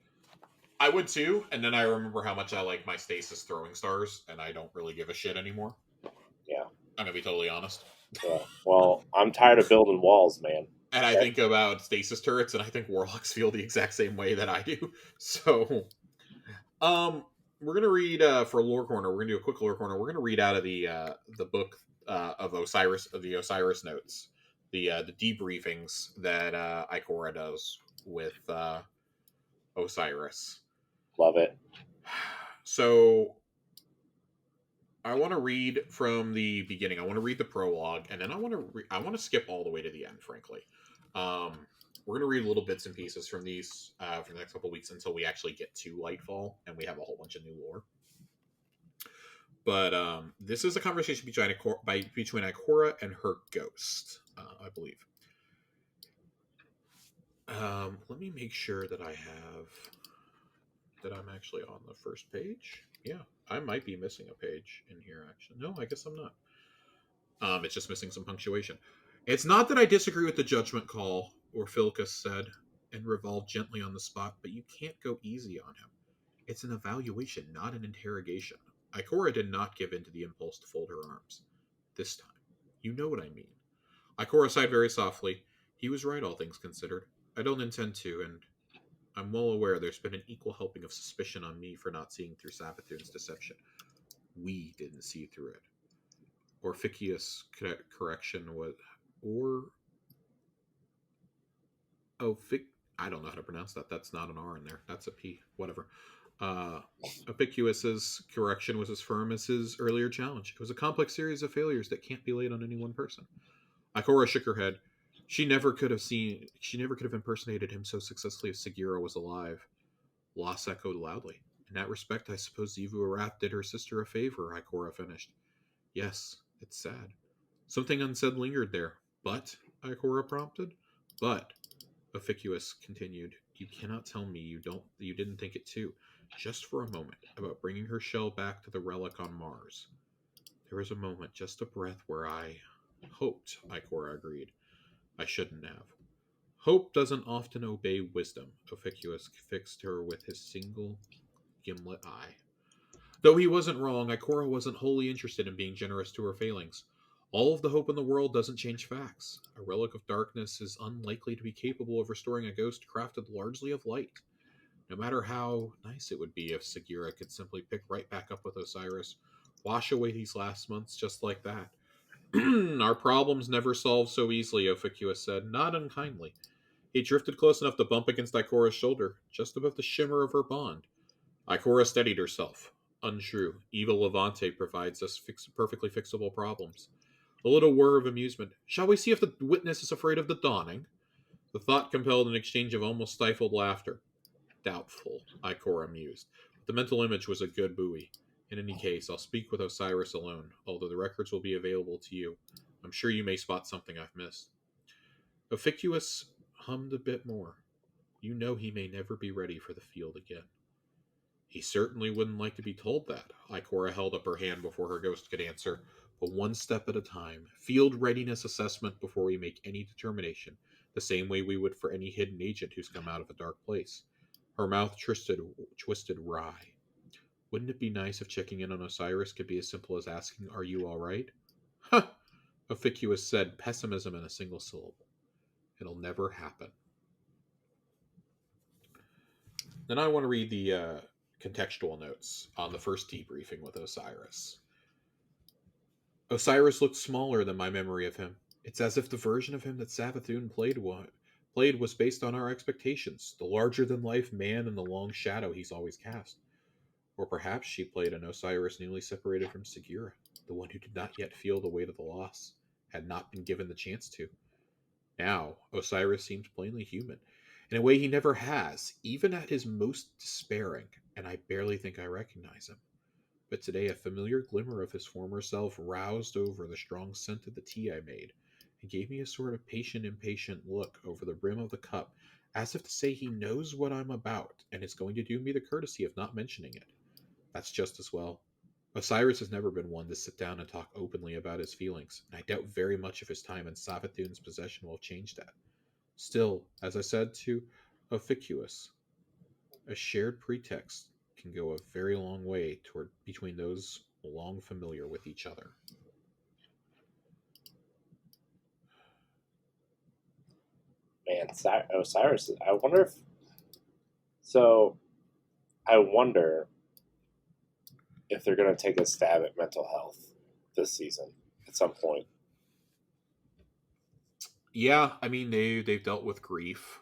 I would too, and then I remember how much I like my stasis throwing stars, and I don't really give a shit anymore. Yeah. I'm going to be totally honest. Yeah. Well, I'm tired of building walls, man. And I think about stasis turrets, and I think warlocks feel the exact same way that I do. So, we're gonna read for lore corner. We're gonna do a quick lore corner. We're gonna read out of the book of Osiris, of the Osiris notes, the debriefings that Ikora does with Osiris. Love it. So I want to read from the beginning. I want to read the prologue, and then I want to skip all the way to the end. Frankly, we're going to read little bits and pieces from these for the next couple of weeks until we actually get to Lightfall and we have a whole bunch of new lore. But this is a conversation between Ikora and her ghost, I believe. Let me make sure that I'm actually on the first page. Yeah, I might be missing a page in here. Actually, no, I guess I'm not. It's just missing some punctuation. It's not that I disagree with the judgment call, or Philcus said, and revolved gently on the spot, but you can't go easy on him. It's an evaluation, not an interrogation. Ikora did not give in to the impulse to fold her arms. This time. You know what I mean. Ikora sighed very softly. He was right, all things considered. I don't intend to, and I'm well aware there's been an equal helping of suspicion on me for not seeing through Sabathun's deception. We didn't see through it. Orphikius correction was, or oh, I don't know how to pronounce that. That's not an R in there. That's a P. Whatever. Ophicuous's correction was as firm as his earlier challenge. It was a complex series of failures that can't be laid on any one person. Ikora shook her head. She never could have impersonated him so successfully if Segura was alive. Loss echoed loudly. In that respect, I suppose Zivu Arath did her sister a favor, Ikora finished. Yes, it's sad. Something unsaid lingered there. But, Ikora prompted. But, Ophicuous continued, you cannot tell me you didn't think it too, just for a moment, about bringing her shell back to the relic on Mars. There was a moment, just a breath, where I hoped, Ikora agreed. I shouldn't have. Hope doesn't often obey wisdom, Ophicuous fixed her with his single gimlet eye. Though he wasn't wrong, Ikora wasn't wholly interested in being generous to her failings. All of the hope in the world doesn't change facts. A relic of darkness is unlikely to be capable of restoring a ghost crafted largely of light. No matter how nice it would be if Segura could simply pick right back up with Osiris, wash away these last months just like that. Our problems never solve so easily, Ophicuous said, not unkindly. He drifted close enough to bump against Ikora's shoulder, just above the shimmer of her bond. Ikora steadied herself. Untrue. Evil Levante provides us perfectly fixable problems. A little whir of amusement. Shall we see if the witness is afraid of the dawning? The thought compelled an exchange of almost stifled laughter. Doubtful, Ikora mused. But the mental image was a good buoy. In any case, I'll speak with Osiris alone, although the records will be available to you. I'm sure you may spot something I've missed. Ophicuous hummed a bit more. You know he may never be ready for the field again. He certainly wouldn't like to be told that. Ikora held up her hand before her ghost could answer. But one step at a time. Field readiness assessment before we make any determination, the same way we would for any hidden agent who's come out of a dark place. Her mouth twisted wry. Wouldn't it be nice if checking in on Osiris could be as simple as asking, are you all right? Huh! Ophicuous said, pessimism in a single syllable. It'll never happen. Then I want to read the contextual notes on the first debriefing with Osiris. Osiris looked smaller than my memory of him. It's as if the version of him that Savathun played was based on our expectations, the larger-than-life man in the long shadow he's always cast. Or perhaps she played an Osiris newly separated from Segura, the one who did not yet feel the weight of the loss, had not been given the chance to. Now, Osiris seemed plainly human, in a way he never has, even at his most despairing, and I barely think I recognize him. But today a familiar glimmer of his former self roused over the strong scent of the tea I made, and gave me a sort of patient, impatient look over the brim of the cup, as if to say he knows what I'm about, and is going to do me the courtesy of not mentioning it. That's just as well. Osiris has never been one to sit down and talk openly about his feelings, and I doubt very much if his time in Savathun's possession will have changed that. Still, as I said to Ophicuous, a shared pretext can go a very long way toward between those long familiar with each other. Man, Osiris. I wonder if. So, I wonder if they're going to take a stab at mental health this season at some point. Yeah, I mean they've dealt with grief.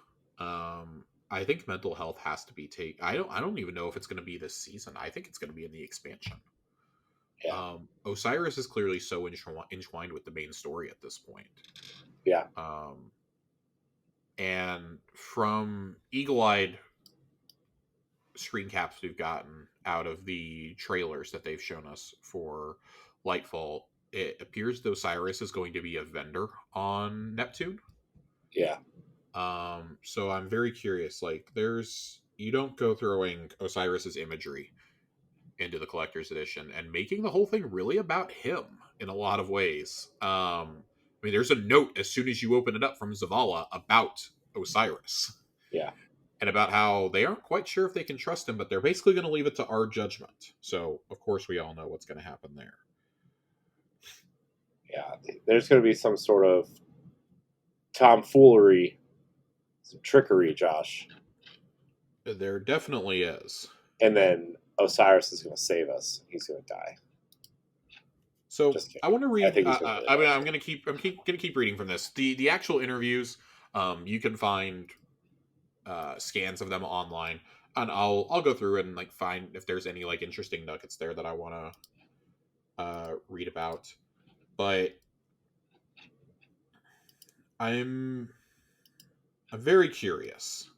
I think mental health has to be taken. I don't even know if it's going to be this season. I think it's going to be in the expansion. Yeah. Osiris is clearly so entwined with the main story at this point. Yeah. And from eagle-eyed screen caps we've gotten out of the trailers that they've shown us for Lightfall, it appears that Osiris is going to be a vendor on Neptune. Yeah. So I'm very curious. Like, you don't go throwing Osiris's imagery into the collector's edition and making the whole thing really about him in a lot of ways. I mean, there's a note as soon as you open it up from Zavala about Osiris Yeah. and about how they aren't quite sure if they can trust him, but they're basically going to leave it to our judgment. So, of course, we all know what's going to happen there. Yeah. There's going to be some sort of tomfoolery, some trickery, Josh. There definitely is. And then Osiris is going to save us. He's going to die. So Just kidding. I want to read. I think he's going to I mean, die. I'm going to keep reading from this. The actual interviews, you can find scans of them online, and I'll go through and like find if there's any like interesting nuggets there that I want to read about. But I'm very curious.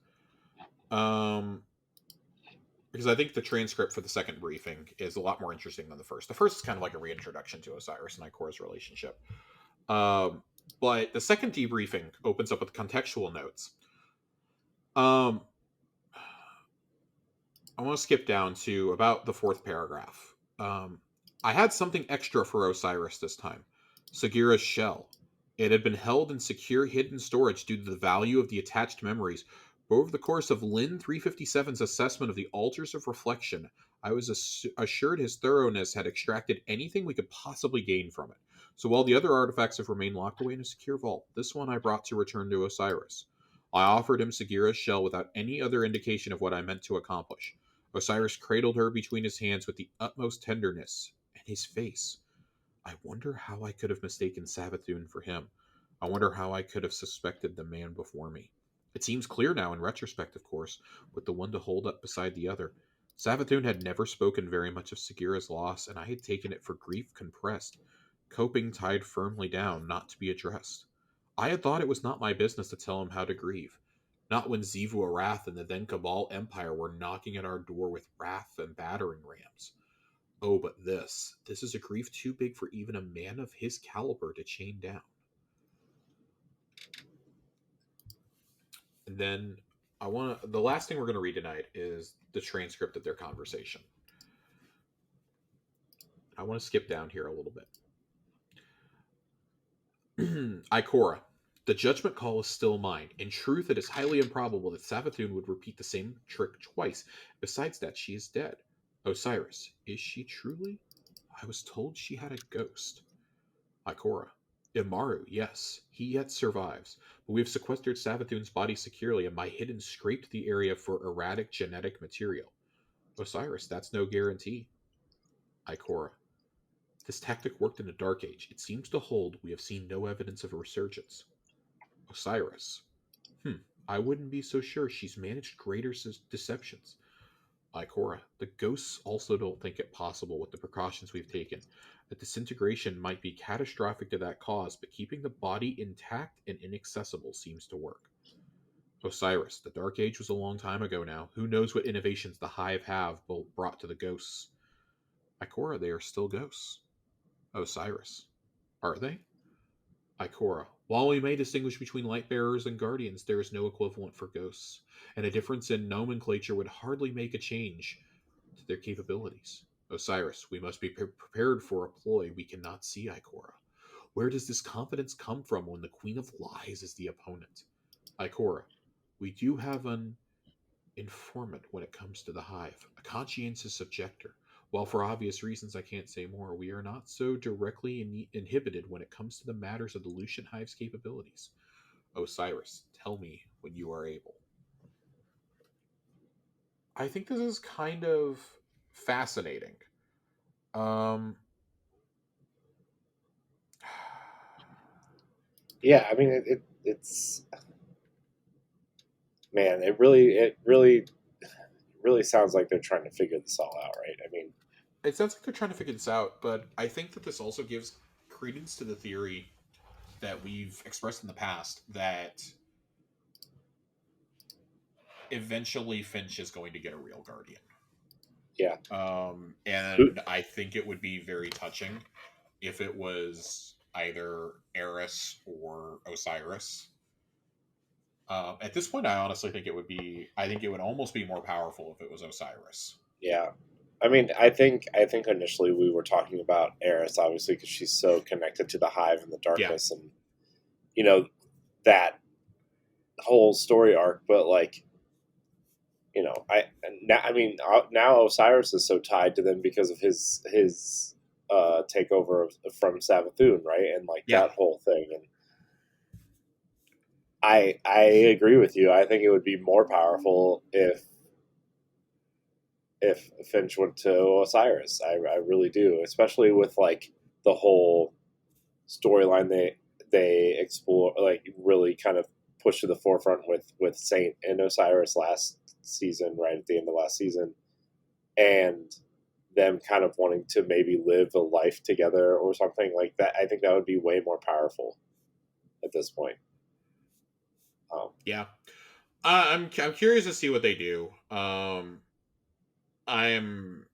Because I think the transcript for the second briefing is a lot more interesting than the first. The first is kind of like a reintroduction to Osiris and Ikora's relationship. But the second debriefing opens up with contextual notes. I want to skip down to about the fourth paragraph. I had something extra for Osiris this time. Sagira's shell. It had been held in secure hidden storage due to the value of the attached memories. But over the course of Lin 357's assessment of the altars of reflection, I was assured his thoroughness had extracted anything we could possibly gain from it. So while the other artifacts have remained locked away in a secure vault, this one I brought to return to Osiris. I offered him Sagira's shell without any other indication of what I meant to accomplish. Osiris cradled her between his hands with the utmost tenderness, and his face. I wonder how I could have mistaken Savathun for him. I wonder how I could have suspected the man before me. It seems clear now in retrospect, of course, with the one to hold up beside the other. Savathun had never spoken very much of Sagira's loss, and I had taken it for grief compressed, coping tied firmly down, not to be addressed. I had thought it was not my business to tell him how to grieve. Not when Xivu Arath and the then Cabal Empire were knocking at our door with wrath and battering rams. Oh, but this is a grief too big for even a man of his caliber to chain down. And then the last thing we're going to read tonight is the transcript of their conversation. I want to skip down here a little bit. Ikora, the judgment call is still mine. In truth, it is highly improbable that Savathun would repeat the same trick twice. Besides that, she is dead. Osiris, is she truly? I was told she had a ghost. Ikora. Imaru, yes, he yet survives, but we have sequestered Savathun's body securely, and my hidden scraped the area for erratic genetic material. Osiris, that's no guarantee. Ikora. This tactic worked in the Dark Age. It seems to hold. We have seen no evidence of a resurgence. Osiris. I wouldn't be so sure. She's managed greater deceptions. Ikora, the ghosts also don't think it possible with the precautions we've taken. The disintegration might be catastrophic to that cause, but keeping the body intact and inaccessible seems to work. Osiris, the Dark Age was a long time ago now. Who knows what innovations the Hive have brought to the ghosts? Ikora, they are still ghosts. Osiris, are they? Ikora, while we may distinguish between light bearers and guardians, there is no equivalent for ghosts, and a difference in nomenclature would hardly make a change to their capabilities. Osiris, we must be prepared for a ploy we cannot see, Ikora. Where does this confidence come from when the Queen of Lies is the opponent? Ikora, we do have an informant when it comes to the Hive, a conscientious objector. While for obvious reasons I can't say more, we are not so directly inhibited when it comes to the matters of the Lucian Hive's capabilities. Osiris, tell me when you are able. I think this is kind of fascinating. Um, Yeah, I mean, it's man, it really sounds like they're trying to figure this all out, right? I mean, it sounds like they're trying to figure this out, but I think that this also gives credence to the theory that we've expressed in the past that eventually Finch is going to get a real guardian. yeah. And I think it would be very touching if it was either Eris or Osiris. At this point, I honestly think it would be. I think it would almost be more powerful if it was Osiris. Yeah. I mean, I think initially we were talking about Eris, obviously, because she's so connected to the Hive and the Yeah, darkness, and you know that whole story arc. But like, I mean, now Osiris is so tied to them because of his takeover from Savathun, right? And like yeah, that whole thing. And I agree with you. I think it would be more powerful if Finch went to Osiris. I really do, especially with like the whole storyline they explore, like really kind of push to the forefront with Saint and Osiris last season, right at the end of last season, and them kind of wanting to maybe live a life together or something like that. I think that would be way more powerful at this point. yeah. I'm curious to see what they do. I am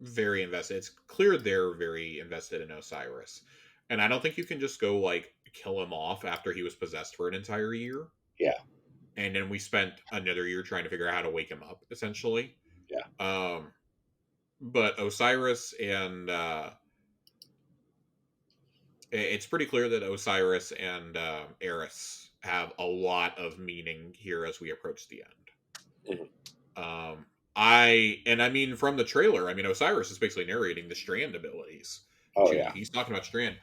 very invested. It's clear they're very invested in Osiris, and I don't think you can just go like kill him off after he was possessed for an entire year, Yeah, and then we spent another year trying to figure out how to wake him up, essentially. yeah, Um, but Osiris and it's pretty clear that Osiris and Eris have a lot of meaning here as we approach the end. hmm I mean from the trailer, I mean Osiris is basically narrating the Strand abilities oh to you. yeah, He's talking about Strand.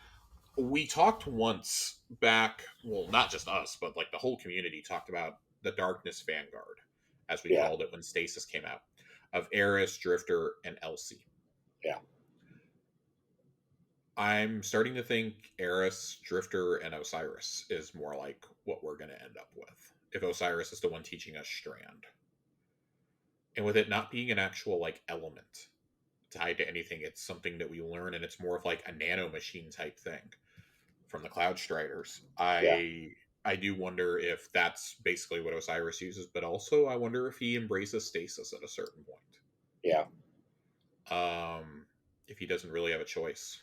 We talked once back, well, not just us, but like the whole community talked about the Darkness Vanguard, as we yeah, called it when Stasis came out, of Eris, Drifter, and Elsie. yeah, I'm starting to think Eris, Drifter, and Osiris is more like what we're going to end up with. If Osiris is the one teaching us Strand. And with it not being an actual like element tied to anything, it's something that we learn and it's more of like a nano machine type thing from the Cloud Striders. yeah, I do wonder if that's basically what Osiris uses, but also I wonder if he embraces stasis at a certain point. yeah. If he doesn't really have a choice.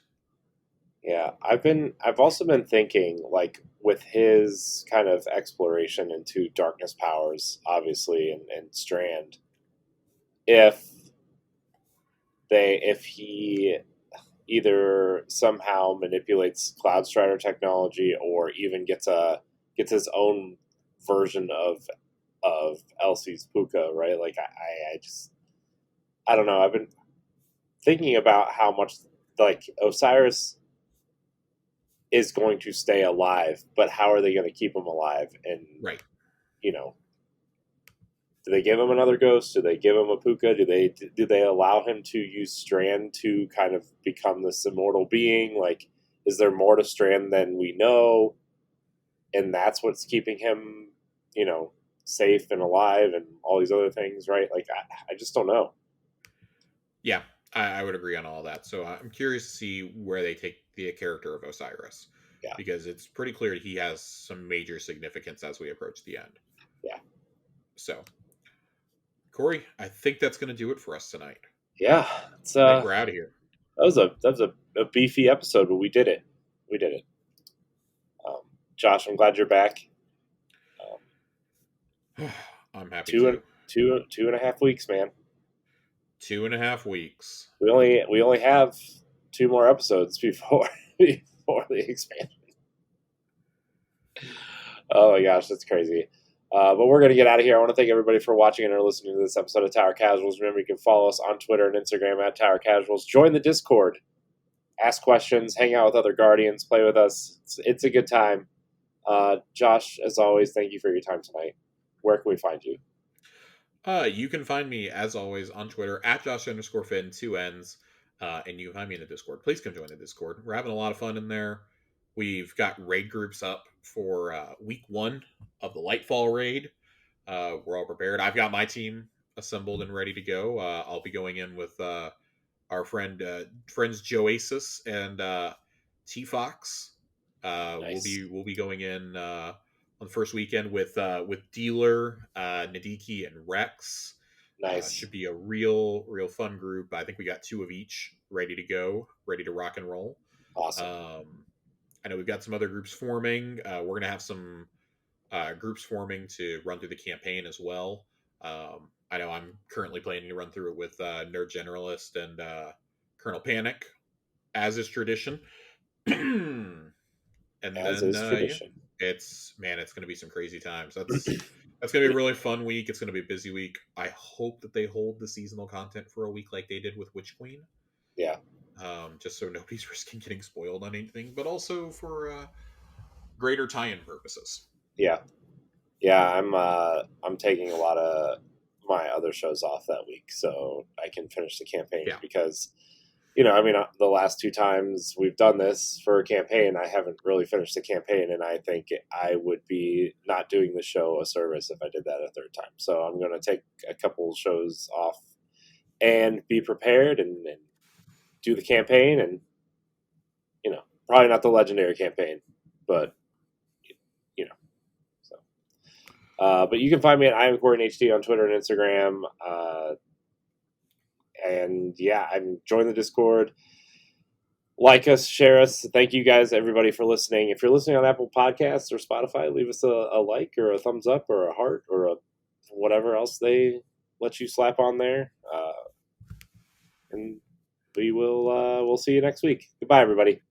Yeah, I've also been thinking like with his kind of exploration into darkness powers, obviously, and Strand, if if he either somehow manipulates Cloud Strider technology or even gets his own version of Elsie's Puka, right? Like I just I don't know. I've been thinking about how much like Osiris is going to stay alive, but how are they going to keep him alive? And Right. you know, do they give him another ghost? Do they give him a puka? Do they allow him to use Strand to kind of become this immortal being? Like, is there more to Strand than we know? And that's what's keeping him, safe and alive, and all these other things, right? Like, I just don't know. Yeah, I would agree on all that. So I'm curious to see where they take the character of Osiris, Yeah, because it's pretty clear he has some major significance as we approach the end. yeah, So, Corey, I think that's going to do it for us tonight. yeah. It's I think we're out of here. that was a beefy episode, but we did it. We did it. Um, Josh, I'm glad you're back. I'm happy Two and to. 2.5 weeks, man. 2.5 weeks. We only have 2 more episodes before before the expansion. Oh my gosh, that's crazy. But we're going to get out of here. I want to thank everybody for watching and or listening to this episode of Tower Casuals. Remember, you can follow us on Twitter and Instagram at Tower Casuals. Join the Discord. Ask questions. Hang out with other Guardians. Play with us. It's a good time. Josh, as always, thank you for your time tonight. Where can we find you? You can find me, as always, on Twitter at Josh_Finn, 2 N's. And you can find me in the Discord. Please come join the Discord. We're having a lot of fun in there. We've got raid groups up for week 1 of the Lightfall raid. We're all prepared. I've got my team assembled and ready to go. I'll be going in with our friends Joasis and T Fox. Nice. We'll be going in on the first weekend with Dealer, Nadiki, and Rex. Nice. Should be a real fun group. I think we got 2 of each ready to go, ready to rock and roll. Awesome. I know we've got some other groups forming. We're gonna have some groups forming to run through the campaign as well. I know I'm currently planning to run through it with Nerd Generalist and Colonel Panic, as is tradition. And As then is yeah, tradition. it's going to be some crazy times. That's going to be a really fun week. It's going to be a busy week. I hope that they hold the seasonal content for a week like they did with Witch Queen. Yeah. Just so nobody's risking getting spoiled on anything, but also for greater tie-in purposes. Yeah. I'm taking a lot of my other shows off that week so I can finish the campaign because the last 2 times we've done this for a campaign, I haven't really finished the campaign, and I think I would be not doing the show a service if I did that a 3rd time. So I'm going to take a couple shows off and be prepared and do the campaign, and probably not the legendary campaign, but so. But you can find me at IamCoreyHD on Twitter and Instagram. And yeah, I'm join the Discord. Like us, share us. Thank you guys, everybody, for listening. If you're listening on Apple Podcasts or Spotify, leave us a like or a thumbs up or a heart or a whatever else they let you slap on there. And we'll see you next week. Goodbye, everybody.